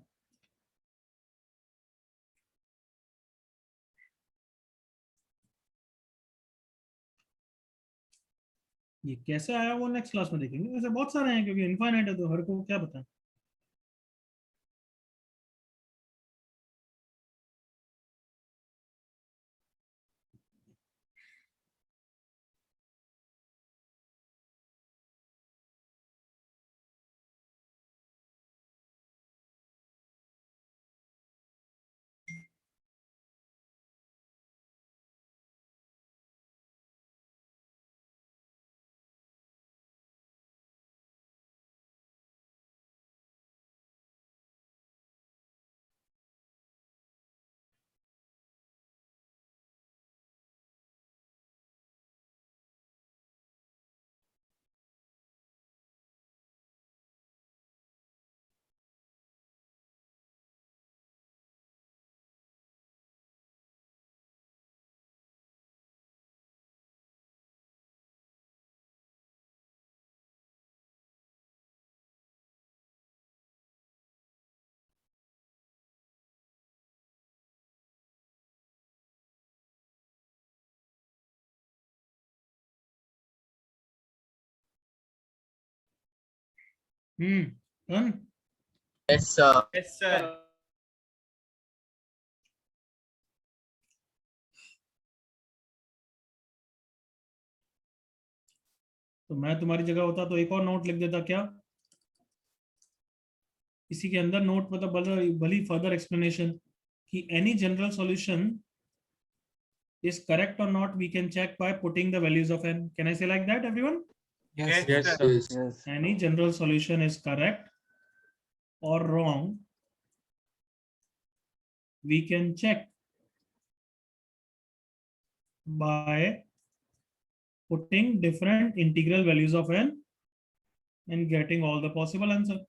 ये कैसे आया वो नेक्स्ट क्लास में देखेंगे ऐसे बहुत सारे हैं क्योंकि इनफाइनाइट है तो हर को क्या बताएं done yes sir Yes, sir. तो मैं तुम्हारी जगह होता तो एक और नोट लिख देता क्या, इसी के अंदर नोट मतलब भली फर्दर एक्सप्लेनेशन कि any general solution is correct or not we can check by putting the values of n. Can I say like that everyone? Yes, Yes, sir. sir. Yes. Any general solution is correct or wrong we can check by putting different integral values of n and getting all the possible answer.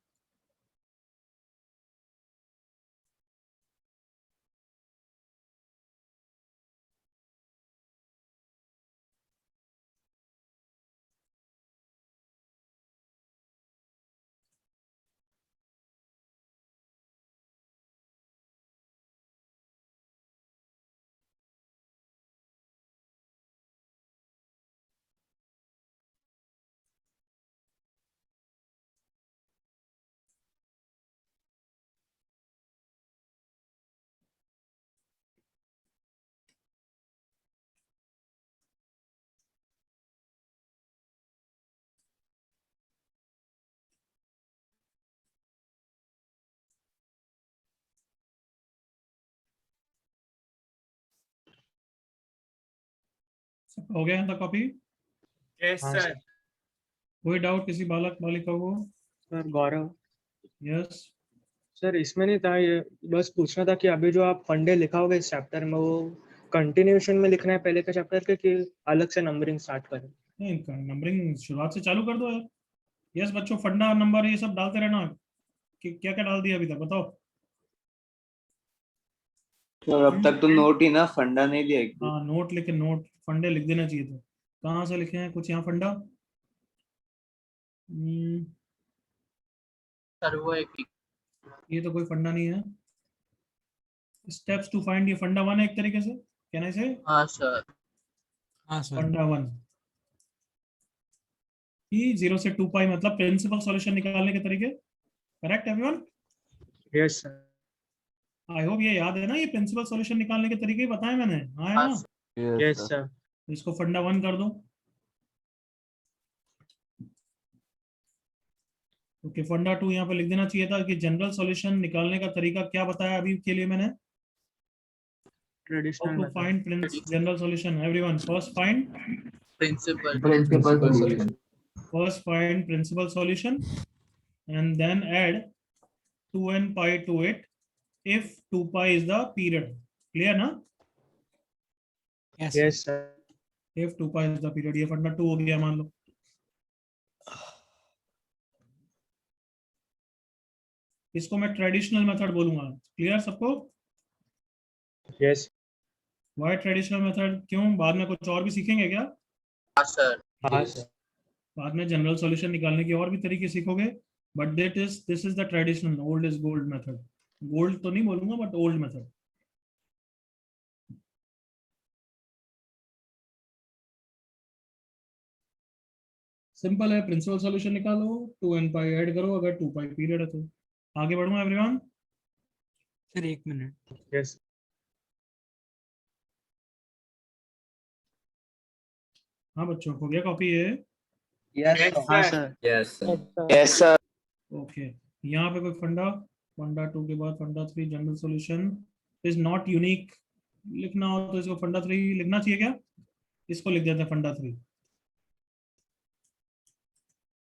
हो गया था copy? Yes, हाँ sir. Sir. कोई doubt किसी बालक बालिका को? Sir गौरव yes sir, इसमें नहीं था ये, बस पूछना था कि अभी जो आप फंडे लिखा होगा इस चैप्टर में, वो कंटिन्यूएशन में लिखना है पहले के चैप्टर के, कि अलग से नंबरिंग स्टार्ट करें? नहीं, नंबरिंग शुरुआत से चालू कर दो यार। यस बच्चों, फंडा नंबर ये सब डालते रहना। कि क्या क्या डाल दिया अभी तक बताओ? सर अब तक तो नोट ही ना, फंडा नहीं दिया एक भी। हाँ नोट लिखे, नोट फंडे लिख देना चाहिए था। कहाँ से लिखे हैं कुछ यहाँ फंडा? सर वो एक ये तो कोई फंडा नहीं है। स्टेप्स टू फाइंड, ये फंडा वन है एक तरीके से। कैन आई से हाँ सर। हाँ सर। फंडा वन कि 0 से 2 पाई मतलब प्रिंसिपल सॉल्यूशन निकालने के तरीके। Correct everyone? Yes sir. I hope ये याद है ना, ये प्रिंसिपल सॉल्यूशन निकालने के तरीके बताए मैंने, हाँ है हाँ ना? सर। Yes sir. तो इसको फंडा वन कर दो। ओके फंडा टू यहाँ पे लिख देना चाहिए था कि जनरल सॉल्यूशन निकालने का तरीका क्या बताया अभी के लिए मैंने? How traditional to method. find general solution? Everyone, first find principal. Principal solution. principal solution, and then add 2n pi to it if 2 pi is the period. Clear ना? Yes, sir. Yes sir. If 2 pi is the period, ये फंडा 2 हो गया मान लो। इसको मैं traditional method बोलूंगा। क्लियर सबको? यस। Why traditional method? क्यों, बाद में कुछ और भी सीखेंगे क्या? हाँ सर। हाँ सर। बाद में जनरल सॉल्यूशन निकालने के और भी तरीके सीखोगे, but this is the traditional, old is gold method. Gold तो नहीं बोलूंगा बट ओल्ड मेथड। सिंपल है, प्रिंसिपल सॉल्यूशन निकालो, 2n पाई ऐड करो अगर 2 पाई पीरियड है तो। आगे बढ़ूंगा एवरीवन? सर एक मिनट। यस। हाँ बच्चों, हो गया कॉपी ये? Yes, हाँ sir. Sir. Yes, sir. Yes, sir. Okay यहाँ पे कोई फंडा, फंडा टू के बाद फंडा three, general solution is not unique लिखना हो तो इसको फंडा थ्री लिखना चाहिए क्या? इसको लिख देते हैं फंडा थ्री।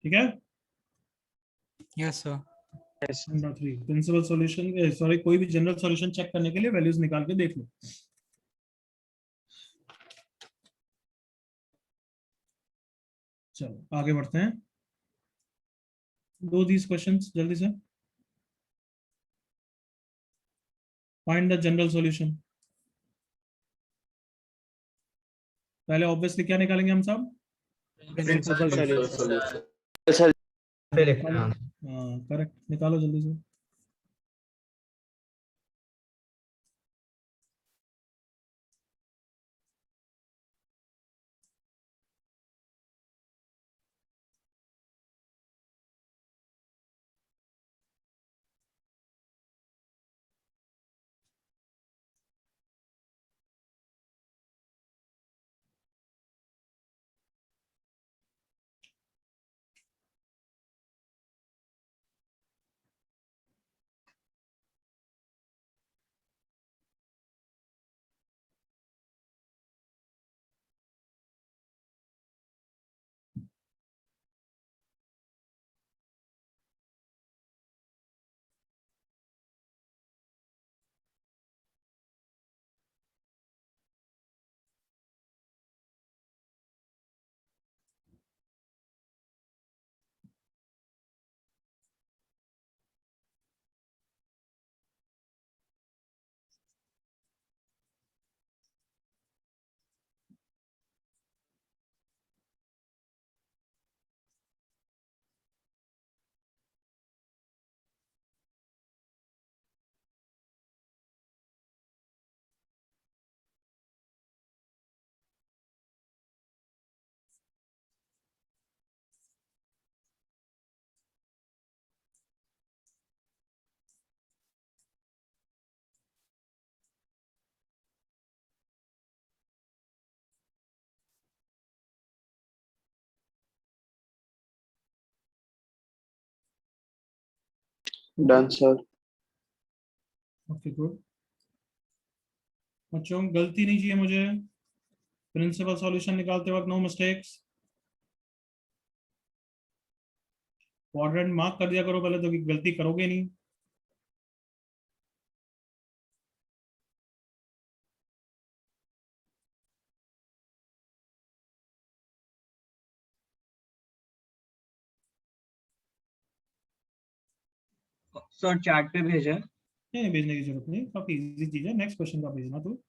ठीक है? Yes sir. फंडा थ्री प्रिंसिपल सॉल्यूशन, सॉरी कोई भी जनरल सॉल्यूशन चेक करने के लिए वैल्यूज निकाल के देख लो। चलो आगे बढ़ते हैं। दो दीज क्वेश्चंस जल्दी से। Find the general solution. पहले ऑब्वियसली क्या निकालेंगे हम सब? Principal solution. सर हाँ करेक्ट, निकालो जल्दी से। Done, sir. ओके गुड बच्चों, गलती नहीं चाहिए मुझे। प्रिंसिपल सॉल्यूशन निकालते वक्त नो मिस्टेक्स। क्वाड्रेंट मार्क कर दिया करो पहले तो, कि गलती करोगे नहीं। सर चैट पे भेजा है। नहीं भेजने की जरूरत नहीं, काफी इजी चीज है। नेक्स्ट क्वेश्चन का भेजना तो।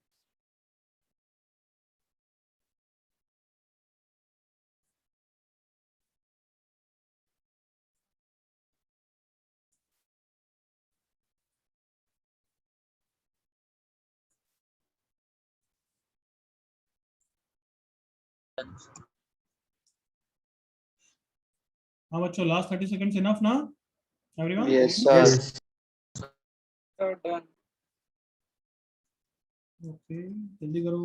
हाँ बच्चों, लास्ट 30 सेकंड्स इनफ ना एवरीवन? Yes, sir. ओके जल्दी करो।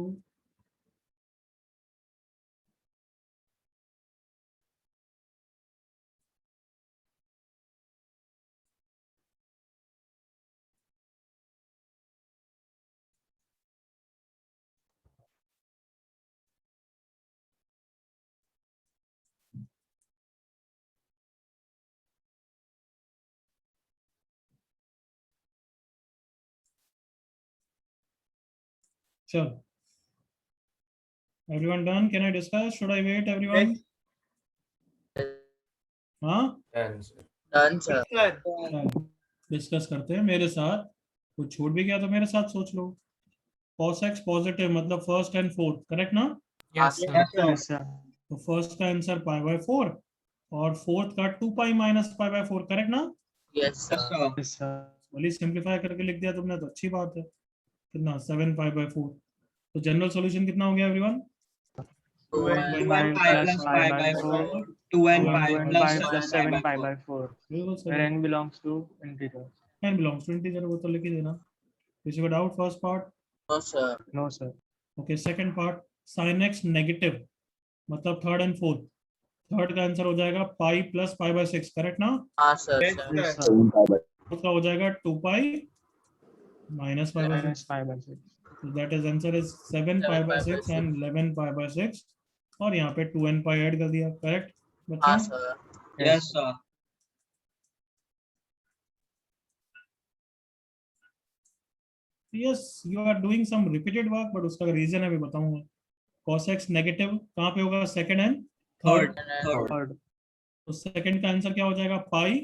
चलो, everyone done? Can I discuss? Should I wait, everyone? हाँ, Done, sir. डिस्कस करते हैं मेरे साथ। कुछ छूट भी गया तो मेरे साथ सोच लो। cos x पॉजिटिव मतलब फर्स्ट एंड फोर्थ, करेक्ट ना? Yes, sir. Yes, sir. तो फर्स्ट का आंसर π/4 और फोर्थ का 2π - π/4, करेक्ट ना? Yes, sir. Yes, sir. बोली सिंप्लीफाई करके लिख दिया तुमने तो अच्छी बात है। कितना 7π/4। तो जनरल सॉल्यूशन कितना हो गया everyone? 2n pi plus pi by 4. 2n pi plus 7 pi by 4. बिल्कुल Where सही। n belongs to integer. n belongs to integer, वो तो लिख ही देना। किसी को doubt first part? No, sir. No, sir. Okay second part, sin x negative मतलब third and fourth. Third का आंसर हो जाएगा पाई प्लस π/6, करेक्ट ना? हाँ, sir. Yes, sir. फोर्थ का हो जाएगा 2π - π/6। Minus pi by 6. So that is answer is 7π/6 and 11π/6 और यहाँ पे 2n pi ऐड कर दिया, करेक्ट हाँ, बच्चों? sir. Yes, sir. Yes you are doing some repeated work, but उसका रीजन अभी बताऊंगा। cos x नेगेटिव कहाँ पे होगा? Second and third. Third. तो सेकंड का आंसर क्या हो जाएगा? Pi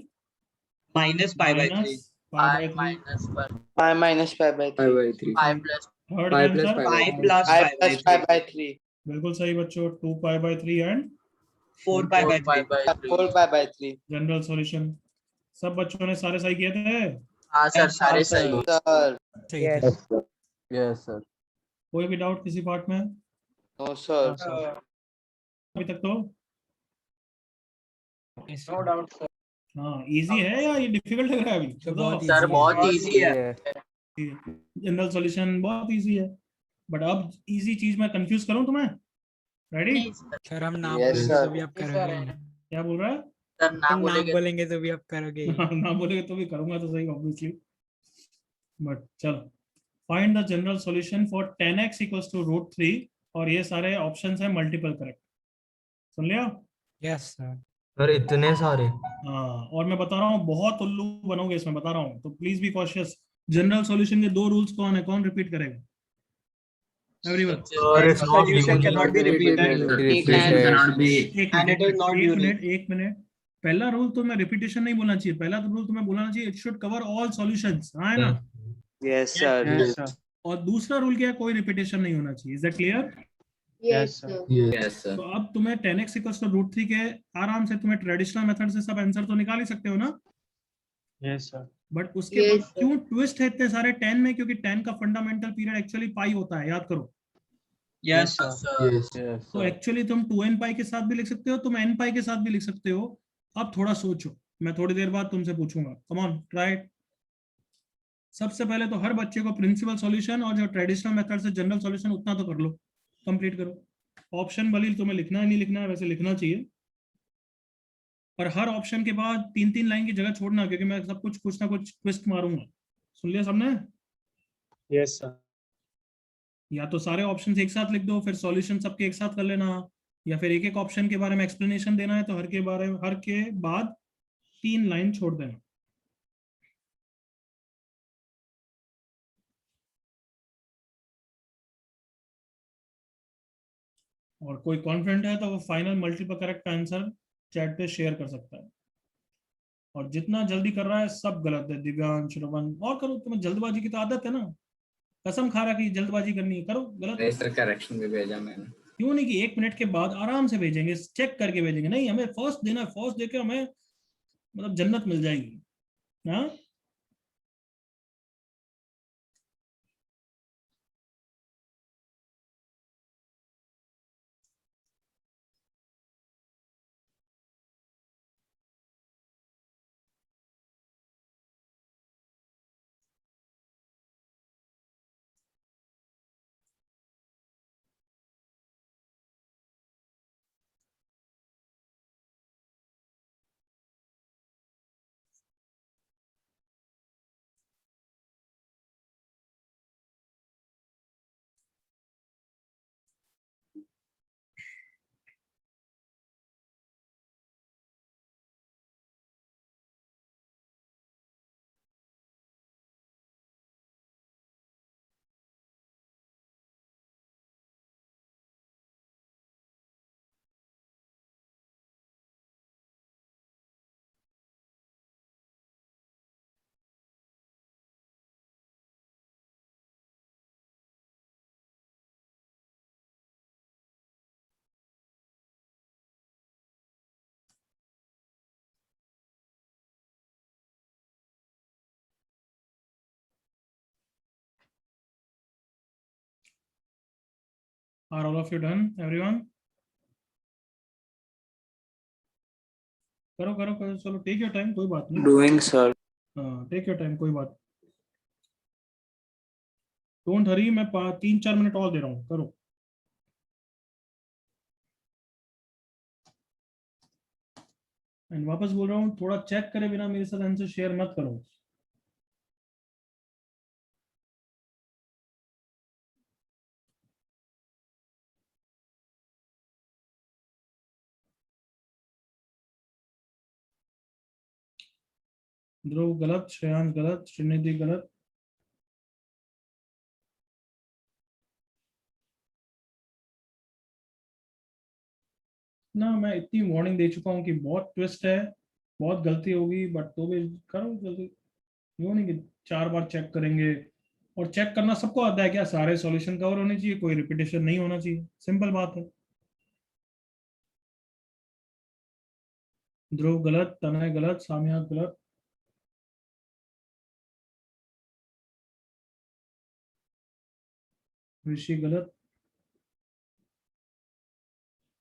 Minus pi by 3. Pi minus pi. Pi minus pi by 3. 5/3. Pi plus third Pi का plus answer pi. Pi plus Pi pi by plus pi 3. by 3. बिल्कुल सही बच्चों, 2π/3 and 4 pi by 4 pi 3. by 3. 4 pi by 3. General solution. सब बच्चों ने सारे सही किए थे? हाँ, sir. सारे Yes, sir. सही. Sir. सही है। Yes, sir. कोई भी डाउट किसी पार्ट में No, sir. अभी तक तो? Yes, No sir. doubt, sir. हाँ इजी है या ये डिफिकल्ट लग रहा है अभी? तो बहुत Sir, easy बहुत है। easy है. Yeah. जनरल सॉल्यूशन बहुत इजी है, बट अब इजी चीज में कंफ्यूज करूं तुम्हें? रेडी? नहीं, sir. सर हम ना Yes, बोलेंगे sir. तो भी आप करोगे ही। क्या बोल रहा है? Sir, ना हम ना बोलेंगे. बोलेंगे तो भी आप करोगे ही। ना बोलेगे तो भी करूंगा तो सही ऑब्वियसली, बट चलो। Find the general solution for 10x equals to √3 और ये सारे ऑप्शंस हैं मल्टीपल करेक्ट। सुन लिया? Yes, sir. सर इतने सारे। हाँ, और मैं बता रहा हूँ बहुत उल्लू बनोगे इसमें, बता रहा हूँ, तो please be cautious. General solution के दो रूल्स कौन है, कौन रिपीट करेगा? Everyone. Sir, it's not Solution cannot be repeated. Cannot be. And it is not unique. एक मिनट। पहला रूल तो मैं रिपीटेशन नहीं बोलना चाहिए, पहला तो रूल तुम्हें बोलना चाहिए it should cover all solutions, हाँ है ना? Yes, sir. Yes, sir. और दूसरा रूल क्या है? कोई रिपीटेशन नहीं होना चाहिए। Is that clear? Yes, sir. sir. Yes, sir. तो अब तुम्हें 10x इक्वल्स टू √3 के आराम से तुम्हें ट्रेडिशनल मेथड से सब आंसर तो निकाल ही सकते हो ना? Yes, sir. बट उसके Yes, बाद sir. क्यों ट्विस्ट है इतने सारे 10 में? क्योंकि 10 का फंडामेंटल पीरियड एक्चुअली पाई होता है, याद करो। Yes, sir. Sir. Yes, तो एक्चुअली तुम 2n पाई के साथ भी लिख सकते हो, तुम n पाई के साथ भी लिख सकते हो। अब थोड़ा सोचो, मैं थोड़ी देर बाद तुमसे पूछूंगा। Come on try. सबसे पहले तो हर बच्चे को प्रिंसिपल सॉल्यूशन और जो ट्रेडिशनल मेथड से जनरल सॉल्यूशन उतना तो कर लो, कंप्लीट करो। ऑप्शन भले तुम्हें लिखना है नहीं लिखना है, वैसे लिखना चाहिए। और हर ऑप्शन के बाद 3-3 लाइन की जगह छोड़ना, क्योंकि मैं सब कुछ ना कुछ ट्विस्ट मारूंगा। सुन लिया सबने? Yes sir. या तो सारे ऑप्शन एक साथ लिख दो, फिर सॉल्यूशन सबके एक साथ कर लेना, या फिर एक एक ऑप्शन के बारे में एक्सप्लेनेशन देना है तो हर के बाद 3 लाइन छोड़ देना। और कोई कॉन्फिडेंट है तो वो final multiple correct answer chat पे शेयर कर सकता है। और जितना जल्दी कर रहा है सब गलत है। दिव्यांश, रवन, और करो, तुम्हें जल्दबाजी की तो आदत है ना, कसम खा रहा कि जल्दबाजी करनी है, करो। गलत सर करेक्शन भी भेजा मैंने। क्यों नहीं कि 1 मिनट के बाद आराम से भेजेंगे, चेक करके भेजेंगे। नहीं, हमें फर्स्ट देना है, फर्स्ट देके हमें मतलब जन्नत मिल जाएगी। हाँ, are all of you done? Everyone करो करो करो, चलो टेक योर टाइम, कोई बात नहीं। Doing, sir. हाँ, टेक योर टाइम, कोई बात। डोंट हरी, मैं 3-4 मिनट और दे रहा हूँ, करो। एंड वापस बोल रहा हूँ, थोड़ा चेक करे बिना मेरे साथ आंसर शेयर मत करो। ध्रुव गलत, श्रेयांश गलत, श्रीनिधि गलत। ना, मैं इतनी वार्निंग दे चुका हूँ कि बहुत ट्विस्ट है, बहुत गलती होगी, बट तो भी करो जल्दी। यूँ नहीं कि 4 बार चेक करेंगे। और चेक करना सबको आता है क्या? सारे सॉल्यूशन कवर होने चाहिए, कोई रिपीटेशन नहीं होना चाहिए, सिंपल बात है। ध्रुव गलत, तनय गलत, सामिया गलत। ऋषि गलत।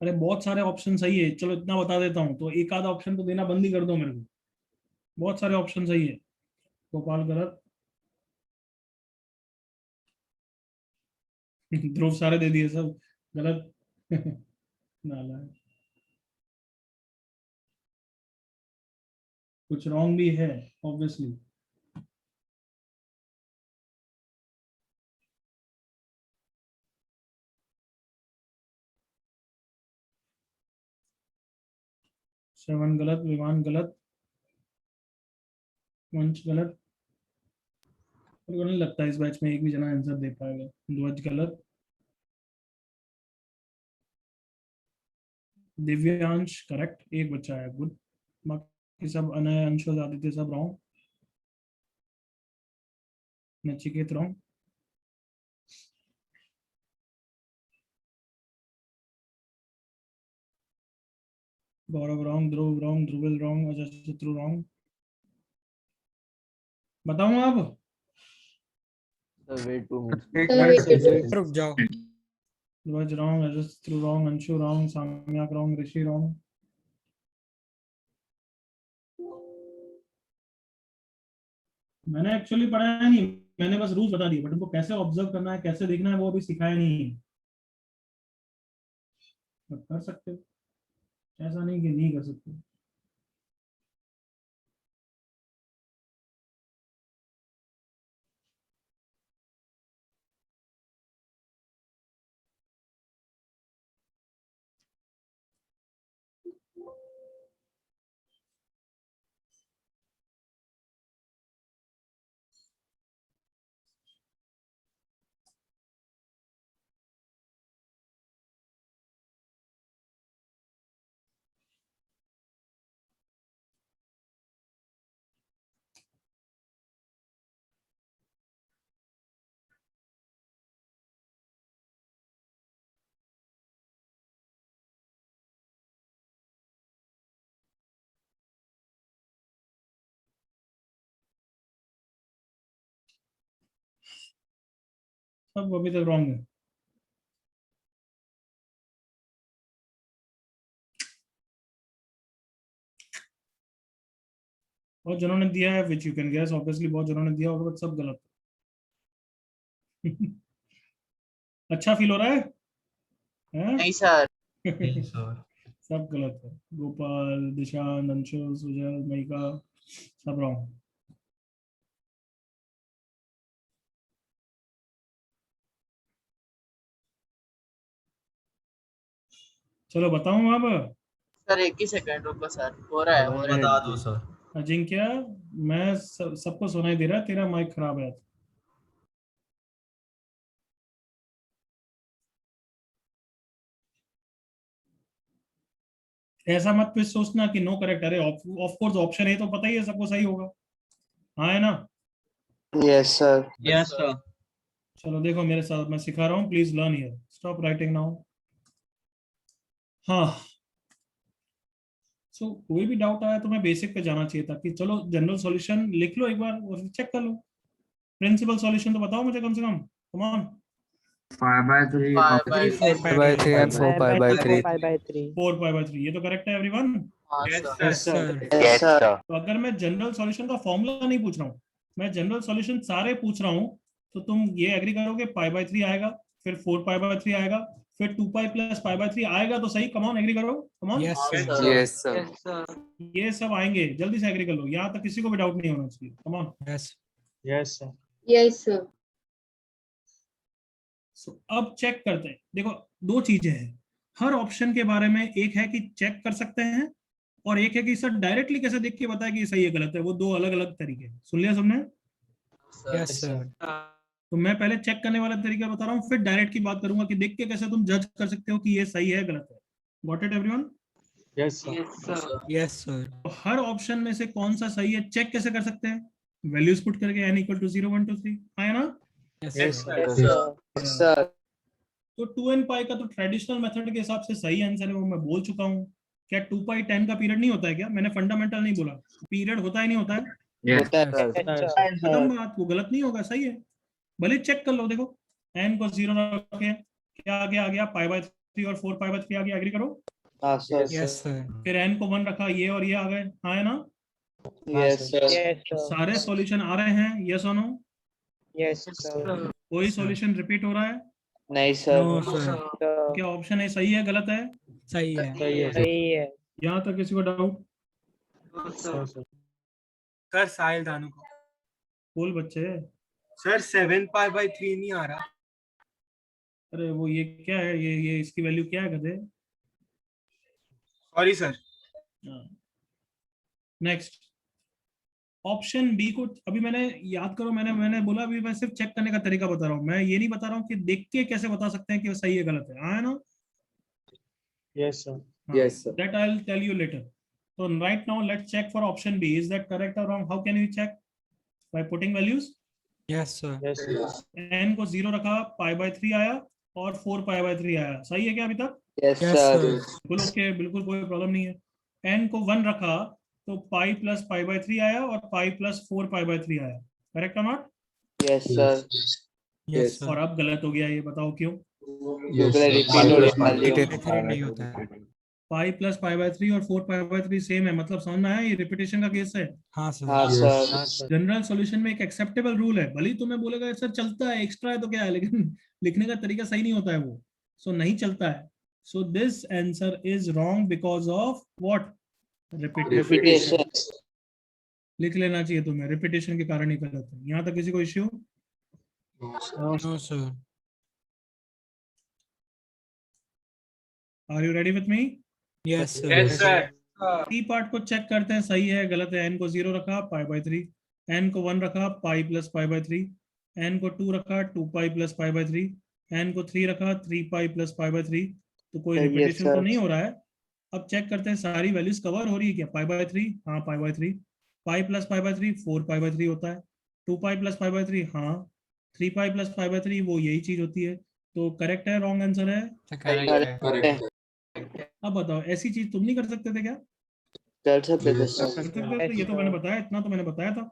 अरे बहुत सारे ऑप्शन सही है, चलो इतना बता देता हूँ, तो एक आधा ऑप्शन तो देना बंद ही कर दो मेरे को। बहुत सारे ऑप्शन सही है। गोपाल गलत। ध्रुव सारे दे दिए सब गलत। नालायक। कुछ रॉन्ग भी है ऑब्वियसली। श्रवण गलत, विमान गलत, वंश गलत। मेरे को नहीं लगता इस बैच में एक भी जना आंसर दे पाएगा। ध्वज गलत। दिव्यांश करेक्ट, एक बच्चा है, गुड। बाकी सब अनय, अंशुल, आदित्य सब रॉन्ग। नचिकेत रॉन्ग। गौरव रॉन्ग, ध्रुव रॉन्ग, ध्रुविल रॉन्ग, अजय शत्रु रॉन्ग। बताऊं अब? Wait 2 minutes. रुक जाओ। ध्वज रॉन्ग, अजय शत्रु रॉन्ग, अंशु रॉन्ग, साम्याक रॉन्ग, ऋषि रॉन्ग। मैंने एक्चुअली पढ़ाया नहीं, मैंने बस रूल्स बता दिए, बट उनको कैसे ऑब्जर्व करना है, कैसे देखना है, वो अभी सिखाया नहीं है। कर सकते हो, ऐसा नहीं कि नहीं कर सकते। सब अभी तक रॉन्ग है। बहुत जिन्होंने दिया है which you can guess obviously बहुत जिन्होंने दिया होगा बट सब गलत है। अच्छा फील हो रहा है? हैं? नहीं सर। नहीं सर। सब गलत है। गोपाल, दिशान, अंशु, सुजल, मयिका सब रॉन्ग। चलो बताऊं अब। सर एक ही सेकंड रुको सर, हो रहा है, हो रहा है। बता दो सर। अजिंक्य, मैं सबको सुनाई दे रहा है, तेरा माइक खराब है। ऐसा मत फिर सोचना कि नो करेक्ट। अरे ऑफ कोर्स ऑप्शन है तो पता ही है सबको सही होगा। हाँ है ना? Yes, sir. Yes, sir. चलो देखो मेरे साथ, मैं सिखा रहा हूँ, please learn here, stop writing now. हाँ, सो कोई भी डाउट आया तो मैं बेसिक पे जाना चाहिए था कि चलो जनरल सॉल्यूशन लिख लो एक बार और चेक कर लो। प्रिंसिपल सॉल्यूशन तो बताओ मुझे कम से कम, come on. 5/3 5 by 4 pi by 3 and 4 pi by 3. 4 pi by 3, ये तो करेक्ट है एवरीवन। हाँ Yes, sir. Yes, sir. Yes, sir. तो अगर मैं जनरल सॉल्यूशन का फॉर्मूला नहीं पूछ रहा हूँ, मैं जनरल सॉल्यूशन सारे पूछ रहा हूँ, तो तुम ये एग्री करोगे पाई बाय 3 आएगा, फिर 4 पाई बाय 3 आएगा, फिर 2 पाई प्लस पाई बाय 3 आएगा तो सही। कम ऑन, एग्री करो, कम on. Yes, Yes, sir. sir. Yes, sir. ये सब आएंगे, जल्दी से एग्री कर लो, यहाँ तक किसी को भी डाउट नहीं होना चाहिए। कम on. Yes. Yes, sir. Yes, sir. अब चेक करते हैं। देखो दो चीजें हैं हर ऑप्शन के बारे में, एक है कि चेक कर सकते हैं और एक है कि सर डायरेक्टली कैसे देख के बताए कि ये सही है गलत है। वो दो अलग अलग तरीके हैं। सुन लिया सबने? Yes, sir. तो मैं पहले चेक करने वाला तरीका बता रहा हूँ, फिर डायरेक्ट की बात करूंगा कि देख के कैसे तुम जज कर सकते हो कि ये सही है गलत है। Got it everyone? Yes, sir. Yes, sir. तो हर ऑप्शन में से कौन सा सही है चेक कैसे कर सकते हैं? वैल्यूज पुट करके n = 0 1 2 3 आया ना? Yes, Yes, sir. Yes, sir. Yes, sir. तो 2n पाई का तो ट्रेडिशनल मेथड के हिसाब से सही आंसर है, वो मैं बोल चुका हूँ। क्या 2 पाई 10 का पीरियड नहीं होता है क्या? मैंने फंडामेंटल नहीं बोला, पीरियड होता ही नहीं होता है। Yes. होता है, sir. खत्म बात, वो गलत नहीं होगा, सही है। भले चेक कर लो, देखो n को 0 रखे, क्या आ गया पाई बाय 3 और 4 पाई बाय 3 आ गया, एग्री करो। हाँ, sir. Yes, sir. फिर n को 1 रखा, ये और ये आ गए, हाँ है ना? Yes, sir. सारे सॉल्यूशन आ रहे हैं, यस और नो? Yes, sir. कोई सॉल्यूशन रिपीट हो रहा है? नहीं, sir. No, sir. क्या ऑप्शन है सही है गलत है? सही है. यहाँ तक किसी को डाउट? Sir, sir. सर साहिल दानू को। बोल बच्चे। सर 7 pi by 3 नहीं आ रहा। अरे वो ये क्या है, ये इसकी वैल्यू क्या है कहते? Sorry sir. Next option B को अभी मैंने याद करो, मैंने बोला अभी मैं सिर्फ चेक करने का तरीका बता रहा हूँ, मैं ये नहीं बता रहा हूँ कि देख के कैसे बता सकते हैं कि वो सही है गलत है। हाँ है ना? Yes, sir. Yes, sir. That I'll tell you later. So right now let's check for option B. Is that correct or wrong? How can we check? By putting values. Yes, sir. Yes, sir. n को 0 रखा, पाई by 3 आया और 4 pi by 3 आया। सही है क्या अभी तक? Yes, Yes, sir. sir. बिल्कुल ओके, बिल्कुल कोई प्रॉब्लम नहीं है। n को 1 रखा तो पाई प्लस पाई बाय 3 आया और पाई प्लस 4 पाई बाय 3 आया। करेक्ट और not? Yes, sir. Yes, sir. और अब गलत हो गया, ये बताओ क्यों? क्योंकि repeat हो रहा है। Repeat नहीं होता है. पाई प्लस पाई बाय 3 और 4 पाई बाय 3 सेम है, मतलब समझ में आया? ये रिपीटेशन का केस है। हाँ sir. हाँ, sir. जनरल सॉल्यूशन में एक एक्सेप्टेबल रूल है, भले ही तुम्हें बोलेगा सर चलता है, एक्स्ट्रा है तो क्या है, लेकिन लिखने का तरीका सही नहीं होता है वो, सो नहीं चलता है। So this answer is wrong because of what? Repetition. लिख लेना चाहिए तुम्हें, रिपीटेशन के कारण ही गलत है। यहाँ तक किसी को issue? No, sir. Are you ready with me? Yes, sir. Yes, sir. T part को चेक करते हैं, सही है गलत है। n को 0 रखा, पाई बाय 3, n को 1 रखा, पाई प्लस पाई बाय 3, n को 2 रखा, 2 pi plus pi by 3, n को 3 रखा, 3 पाई प्लस पाई बाय 3। तो कोई Yes, रिपीटेशन sir. तो नहीं हो रहा है। अब चेक करते हैं सारी वैल्यूज कवर हो रही है क्या? पाई बाय 3, हाँ पाई by 3, pi plus pi by 3 4 pi by 3 होता है, 2 पाई प्लस पाई बाय 3 हाँ, 3 पाई प्लस पाई बाय 3 वो यही चीज होती है। तो करेक्ट है, रॉन्ग आंसर है? Correct है. अब बताओ ऐसी चीज तुम नहीं कर सकते थे क्या? कर सकते थे, कर sir. सकते थे, ये तो मैंने बताया, इतना तो मैंने बताया था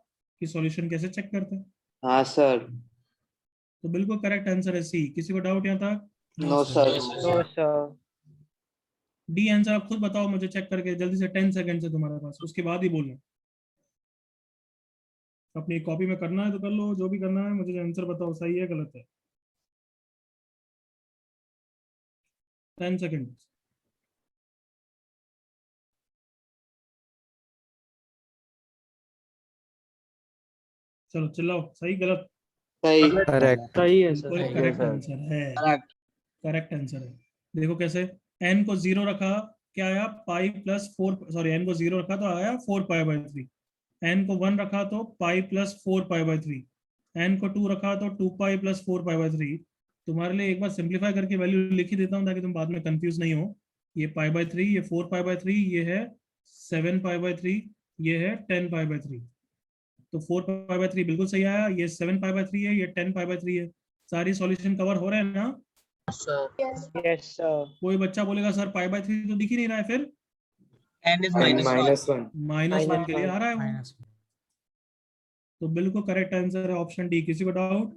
कि सॉल्यूशन कैसे चेक करते हैं। हाँ, sir. तो बिल्कुल करेक्ट आंसर है सी। किसी को डाउट यहाँ तक? No sir. No sir. D answer आप खुद बताओ मुझे चेक करके जल्दी से, 10 सेकंड से तुम्हारे पास, उसके बाद ही बोलना। अपनी कॉपी में करना है तो कर लो, जो भी करना है मुझे आंसर बताओ, सही है गलत है। 10 सेकंड। चलो चिल्लाओ, सही गलत? सही। करेक्ट। सही है सर। बिल्कुल करेक्ट आंसर है। करेक्ट आंसर है। देखो कैसे, n को 0 रखा, क्या आया? पाई प्लस 4, सॉरी n को 0 रखा तो आया 4 पाई बाई 3। n को 1 रखा तो pi plus 4 pi by 3। n को 2 रखा तो 2 पाई प्लस 4 पाई बाई 3। तुम्हारे लिए एक बार सिंप्लीफाई करके वैल्यू लिख ही देता हूँ ताकि तुम बाद में कंफ्यूज नहीं हो। ये पाई बाई 3, ये 4 पाई बाई 3, ये है 7 पाई बाई 3, ये है 10 पाई बाई 3। तो 4 पाई बाई 3 बिल्कुल सही आया, ये 7 पाई बाई 3 है, ये 10 पाई बाई 3 है। सारी सॉल्यूशन कवर हो रहे हैं ना? Sir yes sir. कोई बच्चा बोलेगा सर पाई बाई 3 तो दिख ही नहीं रहा है, फिर N is minus one. -1. -1 के लिए आ रहा है वो। Minus one. तो बिल्कुल करेक्ट आंसर है ऑप्शन डी। किसी को doubt?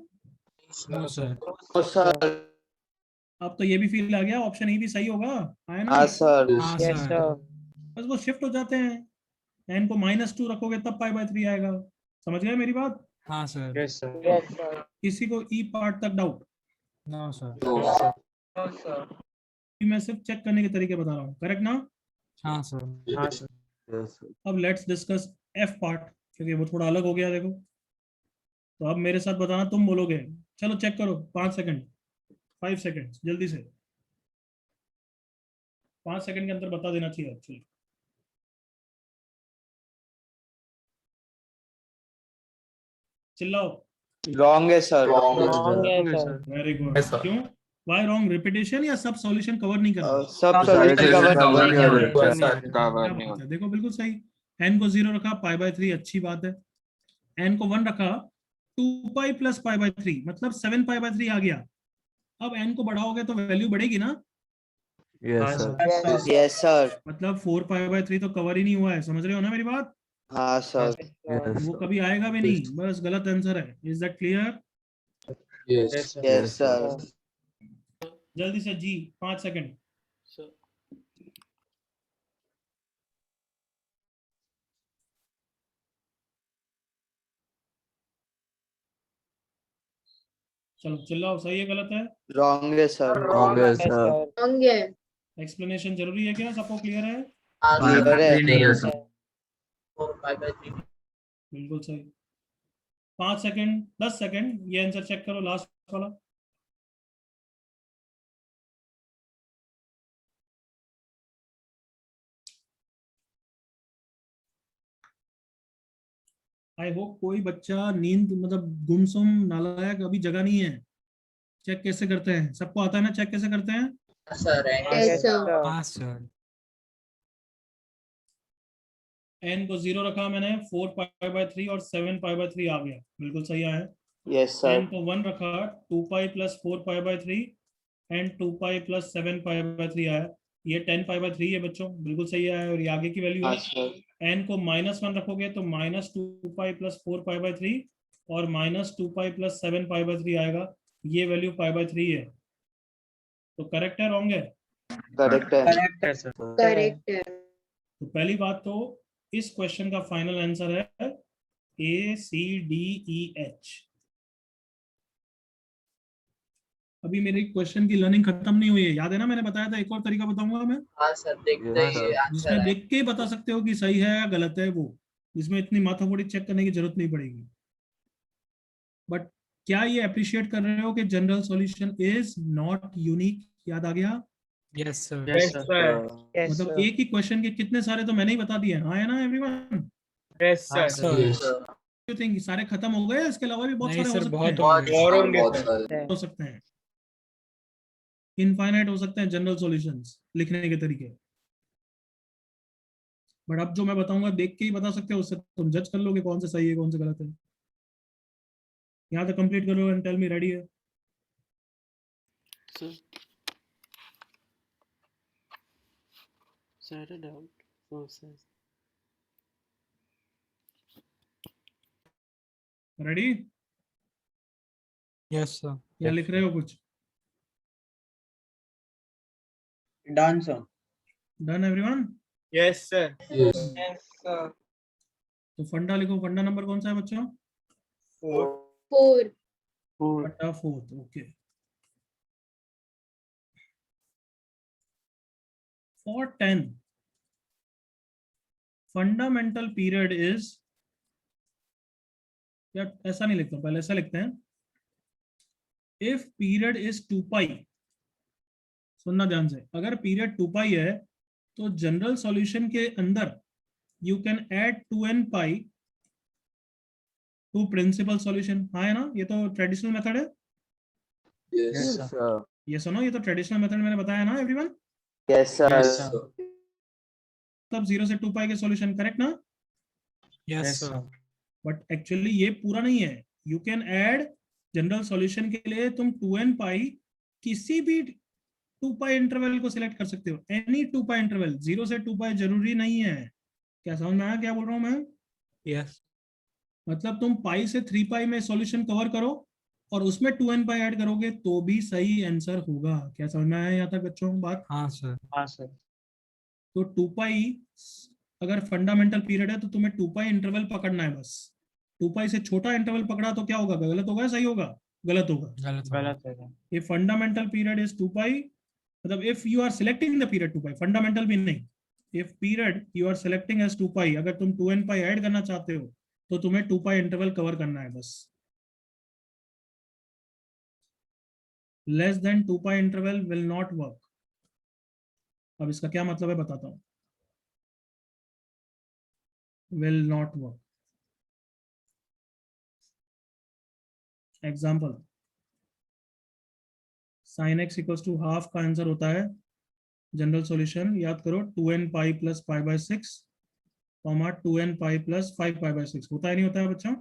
No sir. No sir. अब तो ये भी फील आ गया, ऑप्शन ई भी सही होगा, आया ना? हाँ सर। हाँ यस sir. सर। बस वो शिफ्ट हो जाते हैं। n को -2 रखोगे तब पाई बाई 3 आएगा। समझ गए मेरी बात? हाँ sir. Yes sir. किसी को ई पार्ट तक डाउट? No sir. मैं सिर्फ चेक करने के तरीके बता रहा हूँ, करेक्ट ना? हाँ sir. हाँ सर। Yes, sir. अब लेट्स डिस्कस एफ पार्ट, क्योंकि वो थोड़ा अलग हो गया देखो। तो अब मेरे साथ बताना, तुम बोलोगे। चलो चेक करो, 5 सेकंड, 5 सेकंड, जल्दी से 5 सेकंड के अंदर बता देना चाहिए एक्चुअली। चिल्लाओ। रॉन्ग है सर। रॉन्ग है सर। Very good. क्यों? Why wrong? रिपीटेशन या सब सॉल्यूशन कवर नहीं करना? सब सॉल्यूशन कवर क्या बात है, देखो बिल्कुल सही। n को 0 रखा, पाई बाई 3, अच्छी बात है। n को 1 रखा, 2 पाई प्लस पाई बाई 3, मतलब 7 पाई बाई 3 आ गया। अब n को बढ़ाओगे तो वैल्यू बढ़ेगी ना? Yes, sir. Yes sir. मतलब 4 पाई बाई 3 तो कवर ही नहीं हुआ है, समझ रहे हो ना मेरी बात? हाँ सर। Yes, वो sir. कभी आएगा भी नहीं, बस गलत आंसर है। Is that clear? Yes sir. जल्दी से जी, 5 सेकंड। चलो चिल्लाओ, सही है गलत है? रॉन्ग है sir. Wrong, yes, sir. Wrong है। एक्सप्लेनेशन जरूरी है क्या? सबको क्लियर है? क्लियर है। Yes, sir. 4 pi by 3। बिल्कुल सही। 5 सेकंड, 10 सेकंड, ये आंसर चेक करो, लास्ट वाला। आई होप कोई बच्चा नींद मतलब गुमसुम नालायक अभी जगह नहीं है। चेक कैसे करते हैं? सबको आता है ना चेक कैसे करते हैं? Sir yes sir. हाँ sir. n को 0 रखा मैंने, 4 पाई बाई 3 और 7 पाई बाई 3 आ गया, बिल्कुल सही आया है। Yes n sir. को 1 रखा, 2 pi plus 4 pi by 3 and 2 pi plus 7 pi by 3 आया। ये 10 पाई बाई 3 है बच्चों, बिल्कुल सही आया है। और ये आगे की वैल्यू हाँ है। सर। n को -1 रखोगे तो -2 पाई प्लस 4 पाई बाई 3 और -2 पाई प्लस 7 पाई बाई 3 आएगा। ये वैल्यू पाई बाई 3 है। तो करेक्ट है रॉन्ग है? करेक्ट है। करेक्ट है सर। करेक्ट है। तो पहली बात तो इस क्वेश्चन का फाइनल आंसर है ACDEH। अभी मेरी क्वेश्चन की लर्निंग खत्म नहीं हुई है, याद है ना? मैंने बताया था एक और तरीका बताऊंगा मैं, हाँ सर देखते Yes, ही sir. आंसर जिसमें है। देख के ही बता सकते हो कि सही है या गलत है वो, जिसमें इतनी माथाफोड़ी चेक करने की जरूरत नहीं पड़ेगी। बट क्या ये अप्रिशिएट कर रहे हो कि general solution is not unique? याद आ गया? Yes sir. Yes sir. Yes मतलब सर। एक ही क्वेश्चन के कितने सारे तो मैंने ही बता दिए। हाँ है ना एवरीवन? यस हाँ सर। sir. यू थिंक सारे खत्म हो गए? इसके अलावा भी बहुत नहीं सारे हो sir, सकते बहुत हैं। होंगे। और होंगे सर। हो सकते हैं, इनफाइनाइट हो सकते हैं जनरल सॉल्यूशंस लिखने के तरीके। बट अब जो मैं बताऊंगा देख के ही बता सकते हो, उससे तुम जज कर लोगे कौन से सही है कौन से गलत है। यहाँ तक कंप्लीट करो एंड टेल मी रेडी है? रेडी? Yes, sir. या लिख रहे हो कुछ? Done, sir. Done everyone? Yes, sir. Yes. Yes, sir. तो फंडा लिखो, फंडा नंबर कौन सा है बच्चों? 4. फंडा 4th, okay. For 10, fundamental period is, या ऐसा नहीं लिखता, पहले ऐसा लिखते हैं, if period is 2 pi, सुनना ध्यान से, अगर पीरियड 2 pi है तो जनरल सॉल्यूशन के अंदर you can add 2n pi to principal solution. हाँ है ना, ये तो ट्रेडिशनल मेथड है। Yes. Yes, sir. ये सुनो, ये तो ट्रेडिशनल मेथड मैंने बताया ना एवरीवन। Yes, sir. तब 0 से 2 pi के सॉल्यूशन, करेक्ट ना? Yes, sir. बट एक्चुअली ये पूरा नहीं है। You can add general solution के लिए तुम 2n pi किसी भी 2 pi इंटरवल को सिलेक्ट कर सकते हो, एनी 2 pi इंटरवल, 0 से 2 pi जरूरी नहीं है। क्या समझ में आया क्या बोल रहा हूँ मैं? Yes. मतलब तुम पाई से 3 pi में सॉल्यूशन कवर करो और उसमें 2n pi ऐड करोगे तो भी सही आंसर होगा। क्या समझ में आया यहाँ तक बच्चों बात? हाँ सर। हाँ सर। तो 2 pi अगर फंडामेंटल पीरियड है तो तुम्हें 2 pi इंटरवल पकड़ना है बस। 2 pi से छोटा इंटरवल पकड़ा तो क्या होगा? गलत होगा, सही होगा? गलत होगा। गलत है। ये फंडामेंटल पीरियड इज 2 pi, मतलब if you are selecting the period 2 pi, fundamental भी नहीं, if period you are selecting as 2 pi, अगर तुम 2n pi ऐड करना चाहते हो तो तुम्हें 2 pi इंटरवल कवर करना है बस। Less than 2 pi interval will not work. अब इसका क्या मतलब है बताता हूं। Will not work. Example, sin x equals to half का आंसर होता है जनरल सॉल्यूशन, याद करो, 2n pi plus pi by 6, 2n pi plus 5 pi by 6। होता है नहीं होता है बच्चों?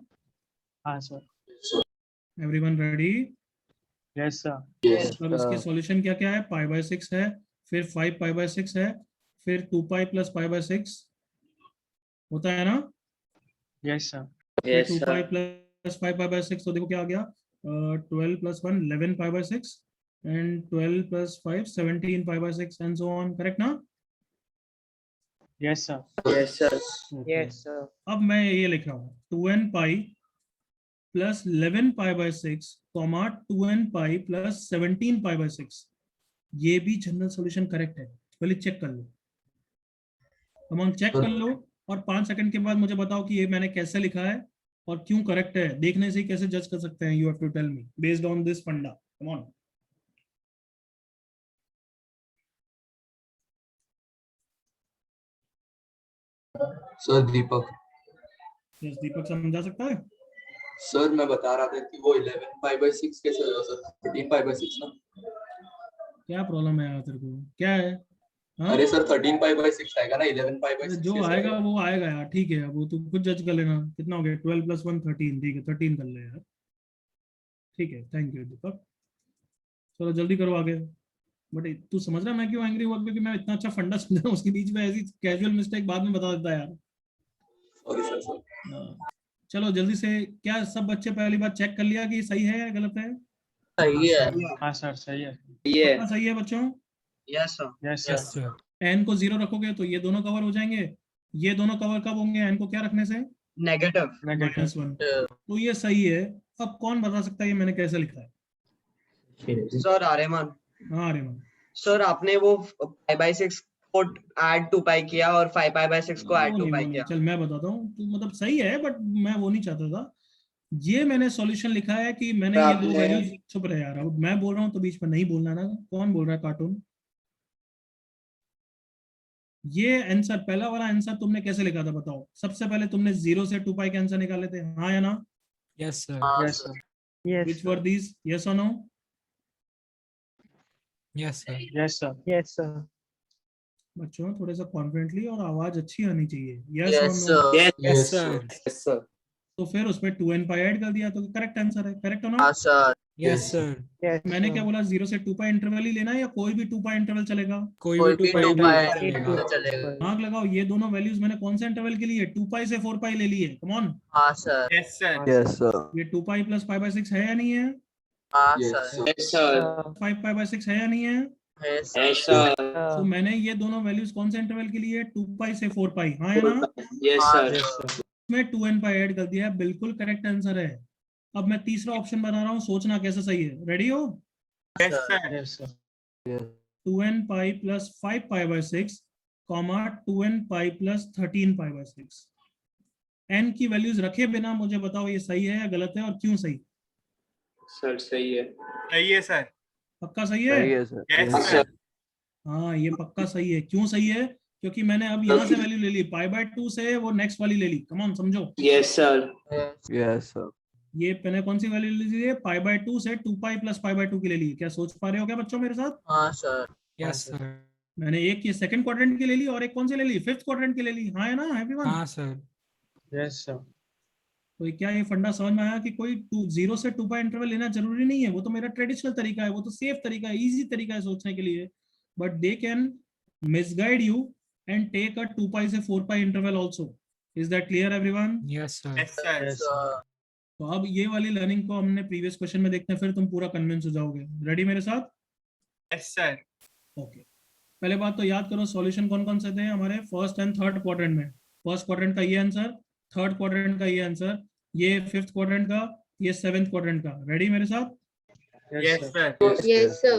हाँ sir. Everyone ready? Yes sir. Yes. अब इसके सॉल्यूशन क्या क्या है? pi by 6 है, फिर 5 pi by 6 है, फिर 2 pi प्लस pi by 6 होता है ना? Yes sir. Yes, 2 sir. pi plus 5 pi by 6, तो देखो क्या आ गया, 12 plus 1 11 pi by 6 and 12 plus 5 17 pi by 6 and so on, correct ना? Yes sir. Yes, sir. Okay. sir. अब मैं ये लिख रहा हूँ 2n pi plus 11 pi by 6, 2n pi plus 17 pi by 6, ये भी जनरल सॉल्यूशन करेक्ट है। पहले चेक कर लो, कम चेक कर लो और 5 सेकंड के बाद मुझे बताओ कि ये मैंने कैसे लिखा है और क्यों करेक्ट है। देखने से ही कैसे जज कर सकते हैं? You have to tell me based on this funda. Come on. Sir Deepak. Yes, Deepak समझा सकता है? सर मैं बता रहा था कि वो 11 pi by 6 कैसे होगा सर? 13 pi by 6 ना? क्या प्रॉब्लम है यार तेरे को, क्या है? हाँ? अरे सर 13 pi by 6 आएगा ना, 11 pi by 6 जो कैसे आएगा आएगा? वो आएगा यार, ठीक है। वो तू खुद जज कर लेना। कितना हो गया? 12 प्लस 1 13, ठीक है 13 कर ले यार। ठीक है, थैंक यू दीपक। चलो जल्दी करो आगे। बट तू समझ रहा है मैं क्यों एंग्री हुआ? क्योंकि मैं इतना अच्छा फंडा समझ रहा हूँ, उसके बीच में ऐसी कैजुअल मिस्टेक बाद में बता देता है यार। Sorry sir. हाँ। चलो जल्दी से, क्या सब बच्चे पहली बार चेक कर लिया कि सही है या गलत है? सही है। हाँ सर सही है। Yeah. पक्का सही है बच्चों? Yes, sir. Yes Yes, sir. sir. N को 0 रखोगे तो ये दोनों कवर हो जाएंगे। ये दोनों कवर कब होंगे? एन को क्या रखने से? Negative. नेगेटिव। -1। तो ये सही है। अब कौन बता सकता है ये मैंने कैसे लिखा है? Sir, Areman. हाँ रेमन। Sir, आपने वो pi by 6 को add 2 pi किया और 5 pi by 6 को add वो 2 नहीं, pi वो नहीं। किया. चल मैं बताता हूँ, तो मतलब सही है बट मैं वो नहीं चाहता था। ये मैंने सॉल्यूशन लिखा है कि मैंने ये दो आपने- वैल्यूज, चुप रहे यार, अब मैं बोल रहा हूँ तो बीच में नहीं बोलना ना। कौन बोल रहा है कार्टून? ये आंसर, पहला वाला आंसर तुमने कैसे लिखा था बताओ? सबसे पहले तुमने 0 से 2 pi के आंसर निकाले थे, हाँ या ना? Yes, sir. Yes sir. Which were these? Yes और no? Yes, sir. Yes sir. Yes sir. बच्चों थोड़ा सा कॉन्फिडेंटली और आवाज अच्छी आनी चाहिए। यस Yes, और no? sir. Yes, sir. Yes, sir. तो फिर उसमें 2n pi ऐड कर दिया तो करेक्ट आंसर है। करेक्ट हो ना? हाँ सर। Yes, sir. मैंने क्या बोला? 0 से 2 pi इंटरवल ही लेना है या कोई भी 2 pi इंटरवल चलेगा? कोई कोई भी भी 2 2 pi चलेगा। चलेगा। दिमाग लगाओ, ये दोनों वैल्यूज मैंने कौन से इंटरवल के लिए? 2 pi से 4 pi ले लिए। कम ऑन। हाँ sir. Yes, sir. Yes, sir. ये 2 pi प्लस 5 by 6 है या नहीं है? हाँ Yes, sir sir. Yes, sir. 5 pi by 6 है या नहीं है? है सर Yes, sir. तो मैंने ये दोनों वैल्यूज कौन से इंटरवल के लिए 2 पाई से 4 पाई, हाँ या ना? Yes, हाँ sir. सर इसमें 2n पाई ऐड कर दिया है, बिल्कुल करेक्ट आंसर है। अब मैं तीसरा ऑप्शन बना रहा हूँ, सोचना कैसे सही है। रेडी हो? Yes, sir. Yes, sir. Yes. 2n pi plus 5 pi by 6 comma 2n pi plus 13 pi by 6। n की वैल्यूज रखे बिना मुझे बताओ ये सही है या गलत है, और क्यों सही? Sir, सही है. सही है सर. पक्का सही है? सही है सर. Yes, Yes, sir. हाँ ये पक्का सही है। क्यों सही है? क्योंकि मैंने अब यहाँ से वैल्यू ले ली, पाई बाय 2 से वो नेक्स्ट वाली ले ली। कम ऑन समझो, Yes, sir. yes sir. ये मैंने कौन सी वैल्यू ली थी? पाई बाय 2 से 2 पाई प्लस पाई बाय 2 की ले ली। क्या सोच पा रहे हो क्या बच्चों मेरे साथ? हाँ सर Yes, sir. मैंने एक ये सेकंड क्वाड्रेंट की ले ली और एक कौन सी ले ली? फिफ्थ क्वाड्रेंट की ले ली। हाँ है ना एवरीवन? हाँ sir. Yes, sir. तो क्या ये फंडा समझ में आया कि कोई 0 से 2 पाई इंटरवल लेना जरूरी नहीं है? वो तो मेरा ट्रेडिशनल तरीका है, वो तो सेफ तरीका है, इजी तरीका है सोचने के लिए। But they can misguide you and take a 2 pi से 4 pi interval also. Is that clear everyone? Yes, sir. Yes, sir. Yes, sir. तो अब ये वाली लर्निंग को हमने प्रीवियस क्वेश्चन में देखते हैं, फिर तुम पूरा कन्विंस हो जाओगे। रेडी मेरे साथ? Yes, sir. ओके पहले बात तो याद करो, सॉल्यूशन कौन कौन से थे हमारे फर्स्ट एंड थर्ड क्वाड्रेंट में। फर्स्ट क्वाड्रेंट का ये आंसर, थर्ड क्वाड्रेंट का ये आंसर, ये फिफ्थ क्वाड्रेंट का, ये सेवेंथ क्वाड्रेंट का। रेडी मेरे साथ? Yes, sir. Yes, sir.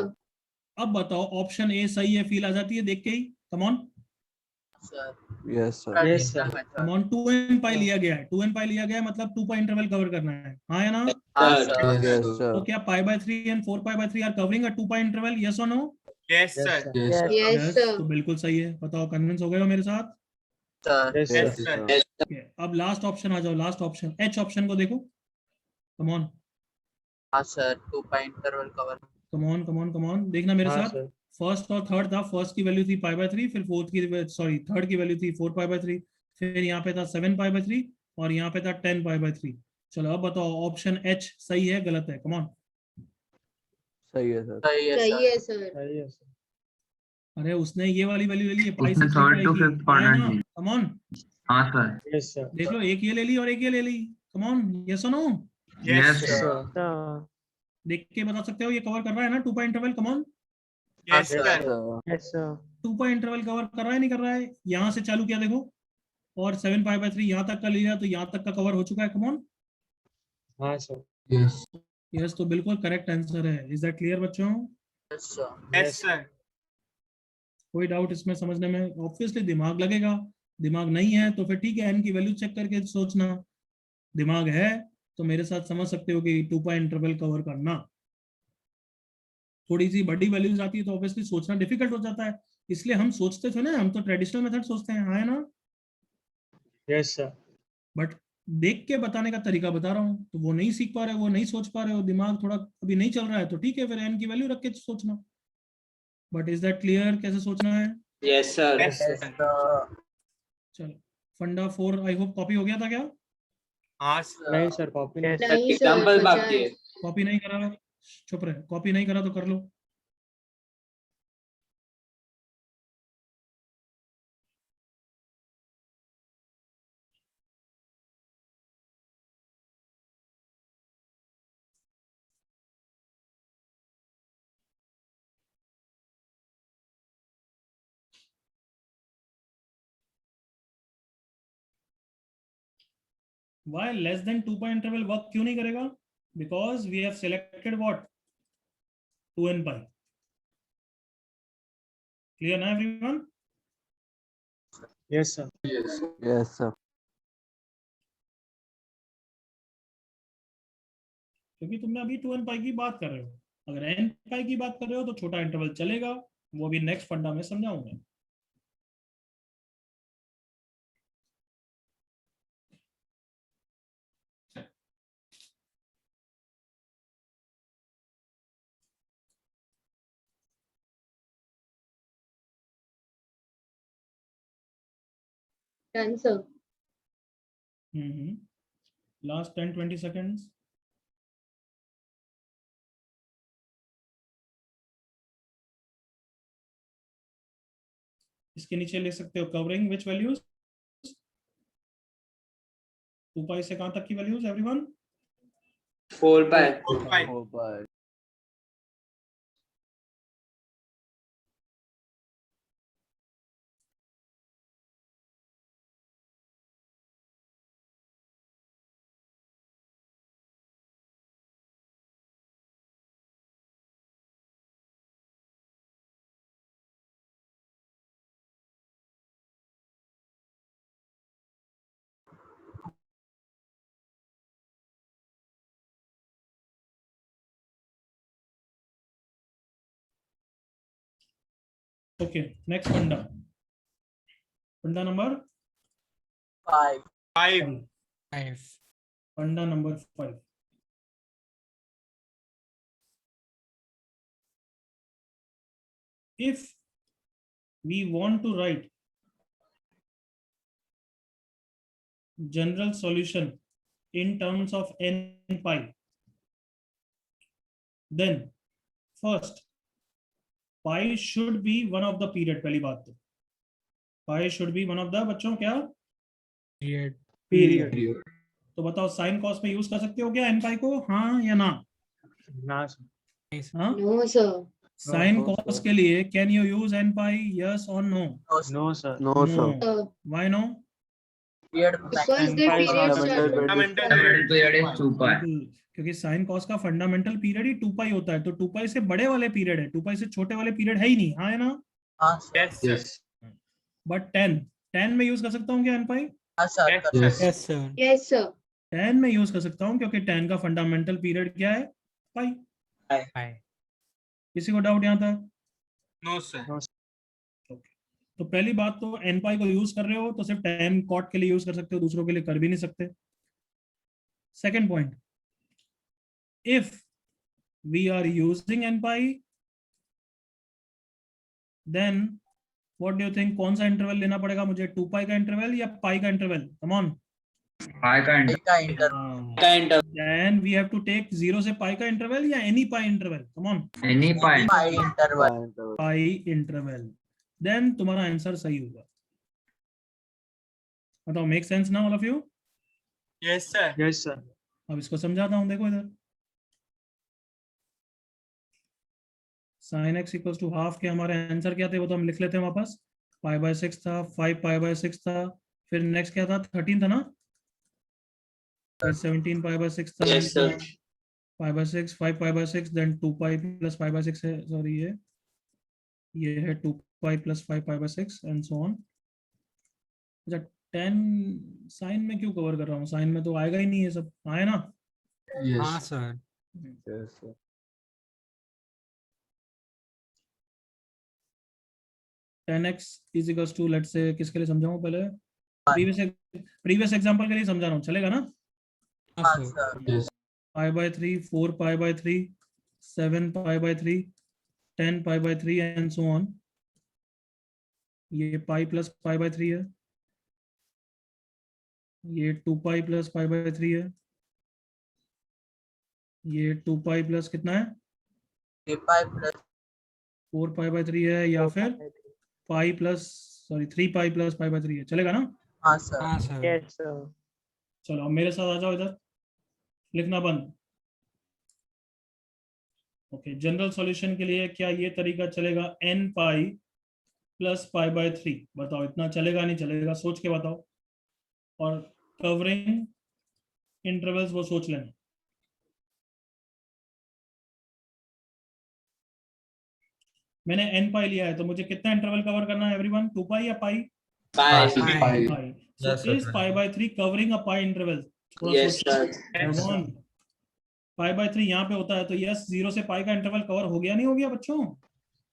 अब बताओ ऑप्शन ए सही है, फील आ जाती है देख के ही? Come on sir Yes sir. Yes, sir. Come on, 2n pi लिया गया है, 2n पाई लिया गया है मतलब 2 पाई इंटरवल कवर करना है, हाँ या ना? हाँ Sir. सर Yes तो sir. क्या pi by 3 and 4 pi by 3 are covering a 2 pi interval, yes और no? Yes, Yes, sir. sir. Yes sir. Yes, यस sir. तो बिल्कुल सही है। बताओ कन्विंस हो गए हो मेरे साथ? Sir Yes, Yes, sir. sir. sir. Okay, अब लास्ट ऑप्शन आ जाओ, लास्ट ऑप्शन एच ऑप्शन को देखो। कम ऑन हाँ sir 2 pi interval cover come on come on come on, देखना मेरे हाँ, साथ। sir. फर्स्ट और थर्ड था, फर्स्ट की वैल्यू थी पाई बाय 3, फिर फोर्थ की सॉरी थर्ड की वैल्यू थी 4 पाई बाय 3, फिर यहाँ पे था 7 पाई बाय 3 और यहाँ पे था 10 पाई बाय 3। चलो अब बताओ ऑप्शन एच सही है गलत है? Come on. सही है सर. सही है सही सर है sir. सही है, sir. अरे उसने ये वाली वैल्यू ले ली है, पाई उसने से third to fifth quadrant ली। कम ऑन हाँ सर. Yes, sir. देख लो, एक ये ले ली और एक ये ले ली। कम ऑन, यस और no? Yes, Yes, sir. Sir. देख के बता सकते हो ये कवर कर रहा है ना 2 pi interval? Come on, Yes, sir. sir. Sir. Yes, sir. 2 pi interval cover कर रहा है नहीं कर रहा है? यहाँ से चालू किया देखो, और 7 पाई बाय 3 यहाँ तक का लिया तो यहाँ तक का कवर हो चुका है। कम ऑन, हाँ, sir. Yes. यस तो बिल्कुल करेक्ट आंसर है। इज दैट क्लियर बच्चों? Yes sir Yes, sir. कोई डाउट इसमें समझने में? ऑब्वियसली दिमाग लगेगा, दिमाग नहीं है तो फिर ठीक है एन की वैल्यू चेक करके सोचना, दिमाग है तो मेरे साथ समझ सकते हो कि 2 पाई इंटरवल कवर करना। थोड़ी सी बड़ी वैल्यूज आती है तो ऑब्वियसली सोचना डिफिकल्ट हो जाता है, इसलिए हम सोचते थे ना, हम तो ट्रेडिशनल मेथड सोचते हैं, हाँ है ना? Yes, sir. बट देख के बताने का तरीका बता रहा हूँ, तो वो नहीं सीख पा रहे हो, वो नहीं सोच पा रहे हो, दिमाग थोड़ा अभी नहीं चल रहा है, तो ठीक है फिर एन की वैल्यू रख के सोचना। बट इज दैट क्लियर कैसे सोचना है? Yes, sir. Yes, sir. चलो फंडा 4 आई होप कॉपी हो गया था क्या? हाँ sir. नहीं, sir. Copy नहीं. नहीं sir. Example बचा बाकी है. है. कॉपी नहीं करा, चुप रहे, कॉपी नहीं करा तो कर लो। Why less than 2 pi interval work क्यों नहीं करेगा? Because we have selected what? 2n pi. Clear ना everyone? Yes, sir. Yes sir. क्योंकि तुमने अभी 2n पाई की बात कर रहे हो, अगर n पाई की बात कर रहे हो तो छोटा इंटरवल चलेगा, वो भी नेक्स्ट फंडा में समझाऊंगा। Done sir. Last 10-20 seconds. इसके नीचे ले सकते हो कवरिंग विच वैल्यूज, 2 पाई से कहां तक की values everyone? 4 pi. 4 pi. Oh, bye. Okay, next funda. Funda number 5. 5. 5. funda number 5. If we want to write general solution in terms of n pi, then first pi should be one of the period. पहली बात तो pi should be one of the, बच्चों क्या Period. Period तो बताओ sine cos में use कर सकते हो क्या n pi को, हाँ या ना? ना sir. हाँ, No, sir. Sine No, cos sir. के लिए can you use n pi, yes or no? No sir. No, sir. Why no? Because the N pi is period not starts with Fundamental 2 pi. Fundamental period is 2 pi. बिल्कुल, क्योंकि sine cos का fundamental period ही 2 पाई होता है, तो 2 pi से बड़े वाले period है, 2 पाई से छोटे वाले पीरियड है ही नहीं, हाँ है ना? Yes, sir. Yes. बट 10 में यूज कर सकता हूँ क्या n पाई? Yes, sir. Yes, sir. Yes, sir. 10 में यूज कर सकता हूँ क्योंकि 10 का फंडामेंटल पीरियड क्या है? पाई। 5. किसी को डाउट यहाँ तक? No, sir. तो पहली बात तो n पाई को यूज कर रहे हो तो सिर्फ 10 कॉट के लिए यूज कर सकते हो, दूसरों के लिए कर भी नहीं सकते। Second point, if we are using n pi then what do you think, कौन सा इंटरवल लेना पड़ेगा मुझे, 2 पाई का इंटरवल या पाई का इंटरवल? कम ऑन, Pi का interval. Then we have to take 0 से पाई का इंटरवल या any pi interval? Come on, Any pi. Pi interval, then तुम्हारा आंसर सही होगा। बताओ, मेक सेंस ना all of you? Yes, sir. Yes sir. अब इसको समझाता हूं, देखो इधर, sin x equals to half के हमारे आंसर क्या थे वो तो हम लिख लेते हैं वापस। पाई बाय 6 था, 5 पाई बाय 6 था, फिर नेक्स्ट क्या था, 13 था ना, फिर 17 पाई बाय 6 था, Yes, sir. Pi by 6, 5 pi by 6, then 2 pi plus pi by 6 है, सॉरी ये है 2 pi plus 5 pi by 6 and so on. अच्छा, 10 साइन में क्यों कवर कर रहा हूँ, साइन में तो आएगा ही नहीं ये सब, आए ना? हाँ, sir. Yes, sir. 10x is equals to, let's say किसके लिए समझाऊं पहले, प्रीवियस एग्जांपल के लिए समझा रहा हूँ, चलेगा ना? हाँ, sir. Pi by 3, 4 pi by 3, 7 pi by 3, 10 pi by 3 and so on. ये पाई प्लस पाई बाय 3 है, ये 2 पाई प्लस पाई बाय 3 है, ये 2 पाई प्लस कितना है, 4 पाई बाय 3 है, या फिर pi plus, sorry 3 pi plus pi by 3 है, चलेगा ना? हाँ, sir. Yes sir. चलो अब मेरे साथ आ जाओ इधर, लिखना बंद। ओके, जनरल सॉल्यूशन के लिए क्या ये तरीका चलेगा, n pi plus pi by 3? बताओ इतना चलेगा नहीं चलेगा, सोच के बताओ। और कवरिंग इंटरवल्स वो सोच लेना। मैंने n पाई लिया है तो मुझे कितना इंटरवल कवर करना है एवरीवन, 2 पाई या पाई? Pi. Pi. So is pi by 3 covering a pi interval? Yes, sir. Pi by 3 यहाँ पे होता है, तो यस 0 से पाई का इंटरवल कवर हो गया नहीं हो गया बच्चों?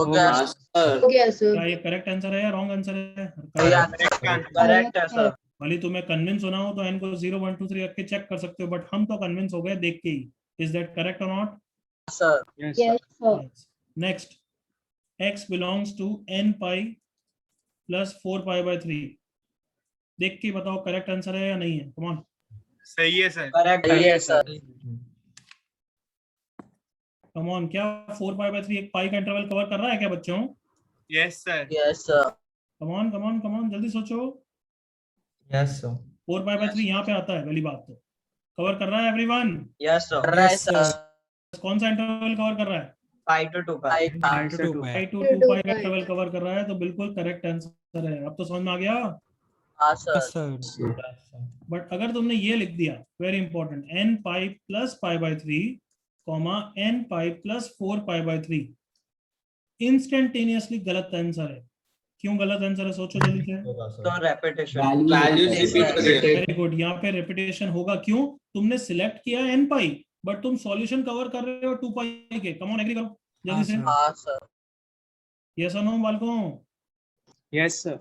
हाँ, sir. हो गया सर। क्या ये करेक्ट आंसर है या रॉन्ग आंसर है? करेक्ट है सर। भले तुम्हें कन्विंस होना हो तो n को 0 1 2 3 रख के चेक कर सकते हो, बट हम तो कन्विंस हो गए देख के ही। इज दैट करेक्ट और not? Sir Yes sir. Yes, sir. Next, x belongs to n pi plus 4 pi by 3, देख के बताओ करेक्ट आंसर है या नहीं है? कम ऑन, सही है सर। करेक्ट है सर। कम ऑन, क्या 4 pi by 3 एक पाई का इंटरवल कवर कर रहा है क्या बच्चों? Yes sir. Yes sir. Come on जल्दी सोचो। Yes, sir. 4 pi by 3 यहाँ पे आता है, पहली बात तो कवर कर रहा है everyone? Yes sir. Yes, sir. कौन सा इंटरवल कवर कर रहा है? Pi to 2 pi. 5 to 2 pi pi. To 2 pi का इंटरवल कवर कर रहा है, तो बिल्कुल करेक्ट आंसर है। अब तो समझ में आ गया। हाँ Yes, सर। sir. बट अगर तुमने ये लिख दिया, very important, n pi plus pi by 3 comma n pi plus 4 pi by 3, instantaneously गलत आंसर है। क्यों गलत आंसर है, सोचो जल्दी से। तो रेपिटेशन। Values repeat हो रही है। वेरी गुड, यहाँ पे रेपिटेशन होगा। क्यों? तुमने सिलेक्ट किया n पाई बट तुम सॉल्यूशन कवर कर रहे हो 2 पाई के। कम ऑन, एग्री करो जल्दी से। हाँ, हाँ सर। यस और नो बालकों? Yes sir.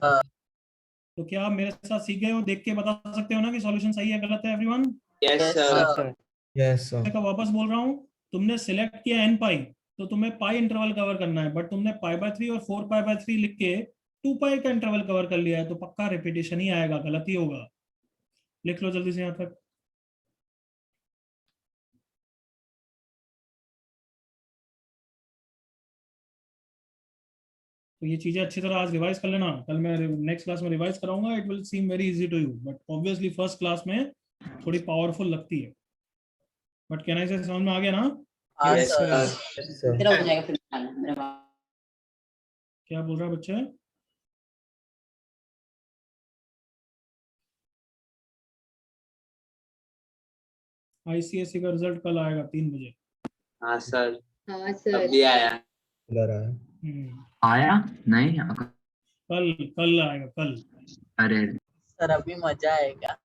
तो क्या आप मेरे साथ सीख गए हो? देख के बता सकते हो ना कि सॉल्यूशन सही है गलत है everyone? Yes, Yes, sir. sir. Sir Yes, sir. का वापस बोल रहा हूँ, तुमने सिलेक्ट किया n पाई, तो तुम्हें पाई इंटरवल कवर करना है, बट तुमने पाई बाय 3 और 4 पाई बाय 3 लिख के 2 पाई का इंटरवल कवर कर लिया है, तो पक्का रिपीटेशन ही आएगा, गलत ही होगा। लिख लो जल्दी से यहाँ तक। तो ये चीजें अच्छी तरह आज रिवाइज कर लेना, कल मैं नेक्स्ट क्लास में रिवाइज कराऊंगा। It will seem very easy to you, but obviously first class में थोड़ी पावरफुल लगती है। बट कहना से समझ में आ गया ना? हाँ Yes, सर। sir. तेरा हो जाएगा फिर मेरे पास। क्या बोल रहा है बच्चे? आईसीएसई का रिजल्ट कल आएगा 3 बजे। हाँ सर, हाँ सर। अभी आया। आया नहीं? कल कल आएगा कल। अरे सर अभी मजा आएगा।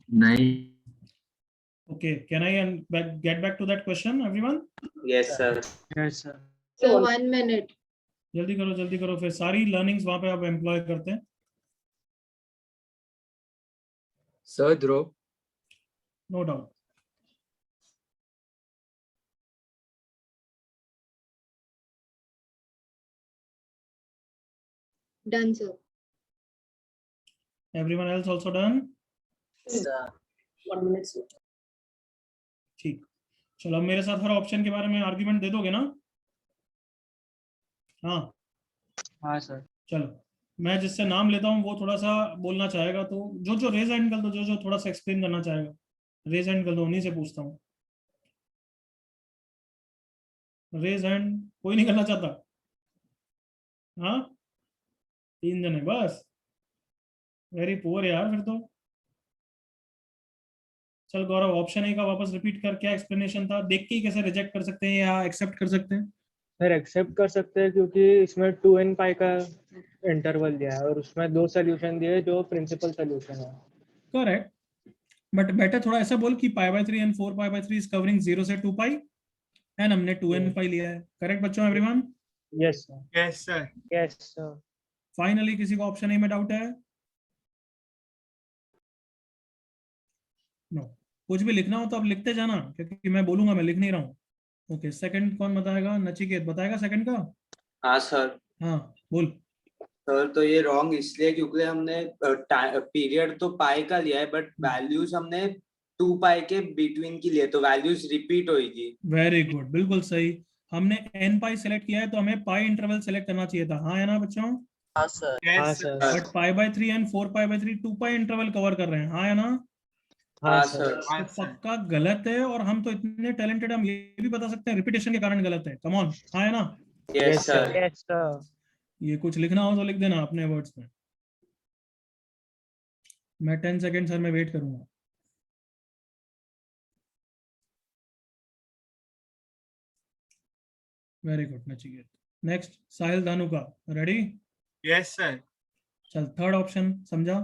नहीं। Okay, can I get back to that question, everyone? Yes, sir. Yes sir. So 1 minute. जल्दी करो, फिर सारी लर्निंग्स वहां पे आप एम्प्लॉय करते हैं। Sir Dhruv, no doubt. Done sir. Everyone else also done? सर 1 minute sir. ठीक, चलो अब मेरे साथ हर ऑप्शन के बारे में आर्ग्यूमेंट दे दोगे ना? हाँ हाँ सर। चलो, मैं जिससे नाम लेता हूँ वो थोड़ा सा बोलना चाहेगा, तो जो रेज हैंड कर दो, जो थोड़ा सा एक्सप्लेन करना चाहेगा रेज हैंड कर दो, उन्हीं से पूछता हूँ। रेज हैंड कोई नहीं करना चाहता? हाँ 3 जने बस, वेरी पुअर यार फिर तो। चल गौरव, ऑप्शन ए का वापस रिपीट कर, क्या एक्सप्लेनेशन था? देख के ही कैसे रिजेक्ट कर सकते हैं या एक्सेप्ट कर सकते हैं? सर एक्सेप्ट कर सकते हैं क्योंकि इसमें 2n पाई का इंटरवल दिया है और उसमें 2 सोल्यूशन दिए जो प्रिंसिपल सोल्यूशन है। करेक्ट, बट बेटर थोड़ा ऐसा बोल कि पाई by 3 and 4 pi by 3 is covering 0 से 2 पाई एंड हमने 2n पाई लिया है। करेक्ट बच्चों, everyone? Yes sir. Yes, sir. Yes sir. Finally किसी को ऑप्शन ए में डाउट है? नो। कुछ भी लिखना हो तो अब लिखते जाना, क्योंकि मैं बोलूंगा, मैं लिख नहीं रहा हूँ। ओके, सेकंड कौन बताएगा? नचिकेत बताएगा सेकंड का? हाँ सर। हाँ बोल। सर तो ये रॉन्ग इसलिए क्योंकि हमने पीरियड तो पाई का लिया है, बट वैल्यूज हमने 2 पाई के बिटवीन की लिए, तो वैल्यूज रिपीट होगी। वेरी गुड, बिल्कुल सही। हमने n पाई सेलेक्ट किया है तो हमें पाई इंटरवल सेलेक्ट करना चाहिए था। हाँ है ना बच्चों? हाँ सर। Yes, हाँ sir. Sir. But pi by 3 and 4 pi by 3 2 pi interval cover कर रहे हैं। हाँ है ना? हाँ हाँ सर। सर। हाँ, तो sir. पक्का गलत है, और हम तो इतने टैलेंटेड, हम ये भी बता सकते हैं रिपीटेशन के कारण गलत है। कम ऑन, हाँ है ना? Yes sir. Yes sir. ये कुछ लिखना हो तो लिख देना अपने वर्ड्स में। मैं 10 सेकेंड सर मैं वेट करूंगा। Very good Nachiket. नेक्स्ट साहिल धानुका, रेडी? Yes, sir. चल थर्ड ऑप्शन समझा?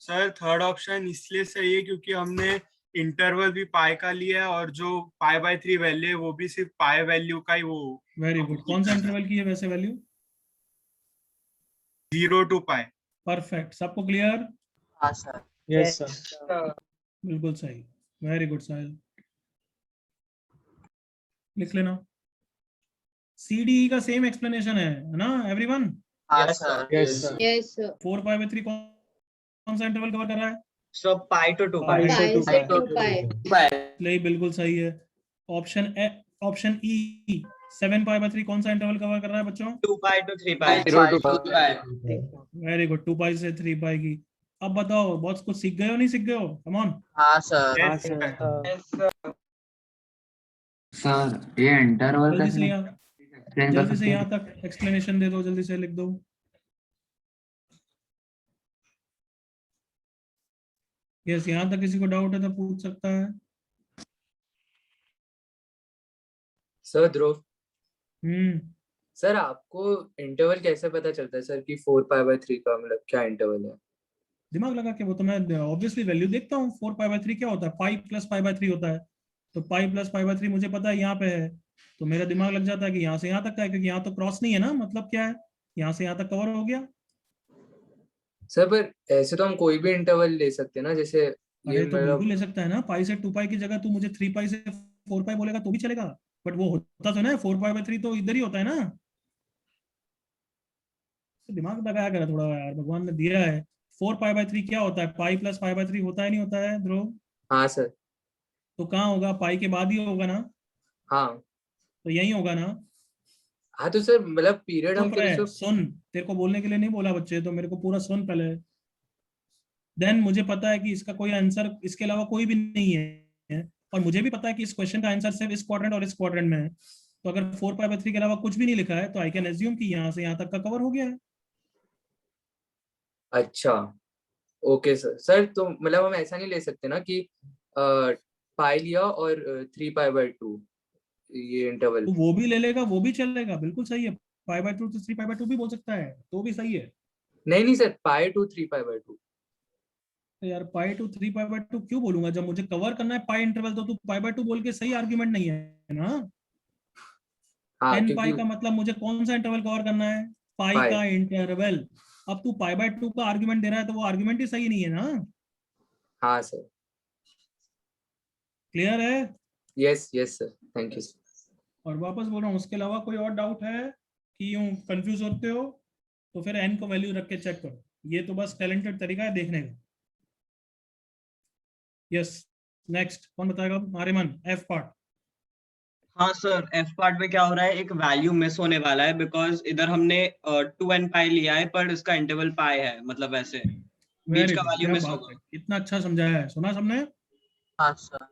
सर थर्ड ऑप्शन इसलिए सही है क्योंकि हमने इंटरवल भी पाई का लिया है और जो पाई बाय 3 वैल्यू है वो भी सिर्फ पाई वैल्यू का ही वो वेरी गुड। कौन सा इंटरवल की है वैसे वैल्यू? 0 to pi. परफेक्ट, सबको क्लियर? हाँ सर। Yes sir. बिल्कुल सही, वेरी गुड साहिल। लिख लेना। CDE का सेम एक्सप्लेनेशन है ना एवरीवन? हाँ sir. Yes sir. Yes sir. 4 pi by 3 कौन सा इंटरवल कवर कर रहा है? So pi to 2 pi. Pi. Pi से 2 pi. नहीं, बिल्कुल सही है। ऑप्शन ई 7 पाई बाय 3 कौन सा इंटरवल कवर कर रहा है बच्चों? 2 pi to 3 pi. 0 to pi. Very good, 2 pi से 3 पाई की। अब बताओ बहुत कुछ सीख गए हो, नहीं सीख गए हो? कम ऑन। हाँ सर। हाँ Yes, सर। sir. सर ये इंटरवल जल्दी से यहाँ एक्सप्लेन कर जल्दी से सकते यहाँ हैं? तक एक्सप्लेनेशन दे दो, जल्दी से लिख दो। यस, यहाँ तक किसी को डाउट है तो पूछ सकता है। सर ध्रुव, हम्म, सर आपको इंटरवल कैसे पता चलता है सर कि 4 पाई बाय 3 का मतलब क्या इंटरवल है? दिमाग लगा के, वो तो मैं ऑब्वियसली वैल्यू देखता हूँ। 4 पाई बाय 3 क्या होता है? पाई प्लस पाई बाय 3 होता है, तो पाई प्लस पाई बाय 3 मुझे पता है यहाँ पे है, तो मेरा दिमाग लग जाता है कि यहाँ से यहाँ तक का है, क्योंकि यहाँ तो क्रॉस नहीं है ना, मतलब क्या है, यहाँ से यहाँ तक कवर हो गया। सर पर ऐसे तो हम कोई भी इंटरवल ले सकते हैं ना, जैसे अरे ये तो बिल्कुल मतलब ले सकता है ना, पाई से 2 पाई की जगह तू मुझे 3 पाई से 4 पाई बोलेगा तो भी चलेगा, बट वो होता तो ना 4 पाई बाय 3 तो इधर ही होता है ना। तो दिमाग लगाया करा थोड़ा यार, भगवान ने दिया है। 4 पाई बाय 3 क्या होता है, पाई प्लस पाई बाय 3 होता है नहीं होता है ध्रुव? हाँ सर। तो कहाँ होगा, पाई के बाद ही होगा ना, हाँ तो यही होगा ना। हाँ तो सर मतलब पीरियड हम चुप फिर रहे, उसको सुन, तेरे को बोलने के लिए नहीं बोला बच्चे, तो मेरे को पूरा सुन पहले। देन मुझे पता है कि इसका कोई आंसर इसके अलावा कोई भी नहीं है, और मुझे भी पता है कि इस क्वेश्चन का आंसर सिर्फ इस क्वाड्रेंट और इस क्वाड्रेंट में है। तो अगर 4 पाई बाय 3 के अलावा कुछ भी नहीं लिखा है तो आई कैन एज्यूम कि यहाँ से यहाँ तक का कवर हो गया है। अच्छा ओके सर। सर तो मतलब हम ऐसा नहीं ले सकते ना कि पाई लिया और 3 पाई बाय 2 ये इंटरवल। तो वो भी ले लेगा, वो भी चलेगा, बिल्कुल सही है। पाई बाय 2 तो 3 पाई बाय 2 भी बोल सकता है, तो भी सही है। नहीं नहीं sir, pi to 3 pi by 2। तो यार पाई टू 3 पाई बाय 2 क्यों बोलूंगा, जब मुझे कवर करना है पाई इंटरवल, तो तू पाई बाय 2 बोल के सही आर्ग्यूमेंट नहीं है ना। हाँ 10 पाई क्योंकि का मतलब मुझे कौन सा इंटरवल कवर करना है, पाई पाई। का इंटरवल। अब तू पाई बाय 2 का आर्ग्यूमेंट दे रहा है तो वो आर्ग्यूमेंट ही सही नहीं है ना। हाँ सर। क्लियर है? Yes yes sir, thank you sir. और वापस बोल रहा हूँ, उसके अलावा कोई और डाउट है कि यूं कंफ्यूज होते हो तो फिर एन को वैल्यू रख के चेक करो, ये तो बस टैलेंटेड तरीका है देखने का। यस नेक्स्ट कौन बताएगा? Aryaman, F part. हाँ सर, एफ पार्ट में क्या हो रहा है, एक वैल्यू मिस होने वाला है, बिकॉज इधर हमने 2n पाई लिया है पर इसका इंटरवल पाई है, मतलब वैसे बीच वेरी का गुड, वैल्यू क्या मिस बात होगा। है, इतना अच्छा समझाया है, सुना सबने? हाँ सर।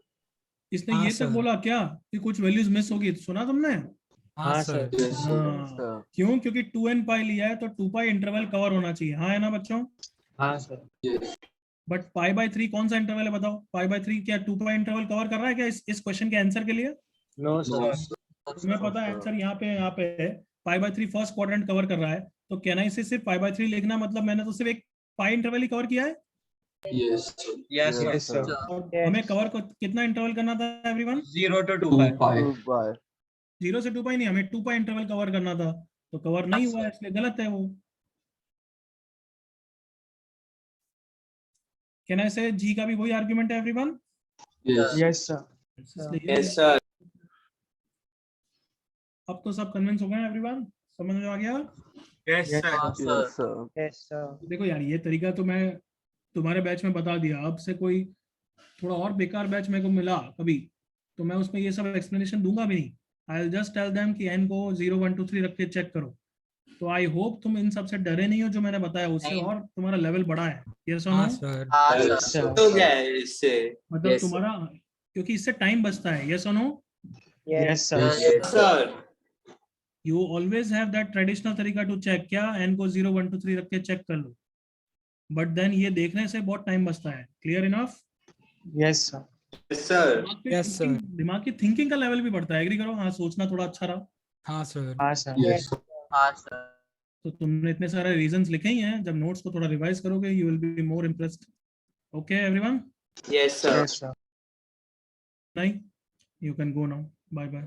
इसने हाँ ये तक सर। बोला क्या कि कुछ वैल्यूज मिस होगी, सुना तुमने? हाँ हाँ सर। सर। हाँ, क्यों? क्योंकि 2n पाई लिया है तो 2 पाई इंटरवल कवर होना चाहिए, हाँ है ना बच्चों? हाँ सर। बट पाई बाय 3 कौन सा इंटरवल है बताओ? पाई बाय 3 क्या 2 पाई इंटरवल कवर कर रहा है क्या इस क्वेश्चन के आंसर के लिए? No sir. तुम्हें पता है आंसर यहाँ पे है, pi by 3 first quadrant cover कर रहा है, तो क्या ना इसे सिर्फ पाई बाय 3 लिखना, मतलब मैंने तो सिर्फ एक पाई इंटरवल ही कवर किया है। Yes Yes, sir, sir. और हमें कवर को कितना इंटरवल करना था एवरीवन? 0 to 2 pi. 2 pi. 0 से 2 पाई नहीं, हमें 2 पाई इंटरवल कवर करना था, तो कवर नहीं हुआ है, इसलिए गलत है वो। कैन आई से जी का भी वही आर्गुमेंट है एवरीवन? Yes sir. इसलिए यस सर। अब तो सब कन्विंस हो गए एवरीवन, समझ में आ गया? Yes Yes, sir. Yes, sir. Yes sir. देखो यार, ये तरीका तो मैं तुम्हारे बैच में बता दिया, अब से कोई थोड़ा और बेकार बैच मेरे को मिला कभी तो मैं उसमें ये सब एक्सप्लेनेशन दूंगा भी नहीं। I will just tell them कि n को 0 1 2 3 रख के चेक करो। तो आई होप तुम इन सब से डरे नहीं हो, जो मैंने बताया उससे नहीं। और तुम्हारा लेवल बढ़ा है। यस और हाँ नो? सर। हाँ Yes, सर। तो क्या है इससे? मतलब Yes, sir. तुम्हारा, क्योंकि इससे टाइम बचता है। यस और no? Yes sir. Yes sir. You always have that traditional तरीका टू चेक, क्या n को 0 1 2 3 रख के चेक कर लो, बट देन ये देखने से बहुत टाइम बचता है। Clear enough? Yes sir. Yes sir. Yes, sir. दिमाग की थिंकिंग का लेवल भी बढ़ता है। एग्री करो? हाँ, सोचना थोड़ा अच्छा रहा। हाँ सर। हाँ सर। हाँ सर। तो तुमने इतने सारे रीजंस लिखे ही हैं, जब नोट्स को थोड़ा रिवाइज करोगे you will be more impressed. Okay everyone, yes sir. Yes sir. नहीं, you can go now, bye bye.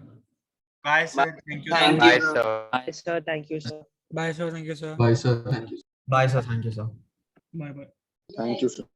Bye sir, thank you. Thank Bye, you. sir. Yes sir. Thank you sir. Bye sir, thank you sir. Bye, sir. Thank you. Bye sir, thank you sir. Bye bye. Thank you, sir.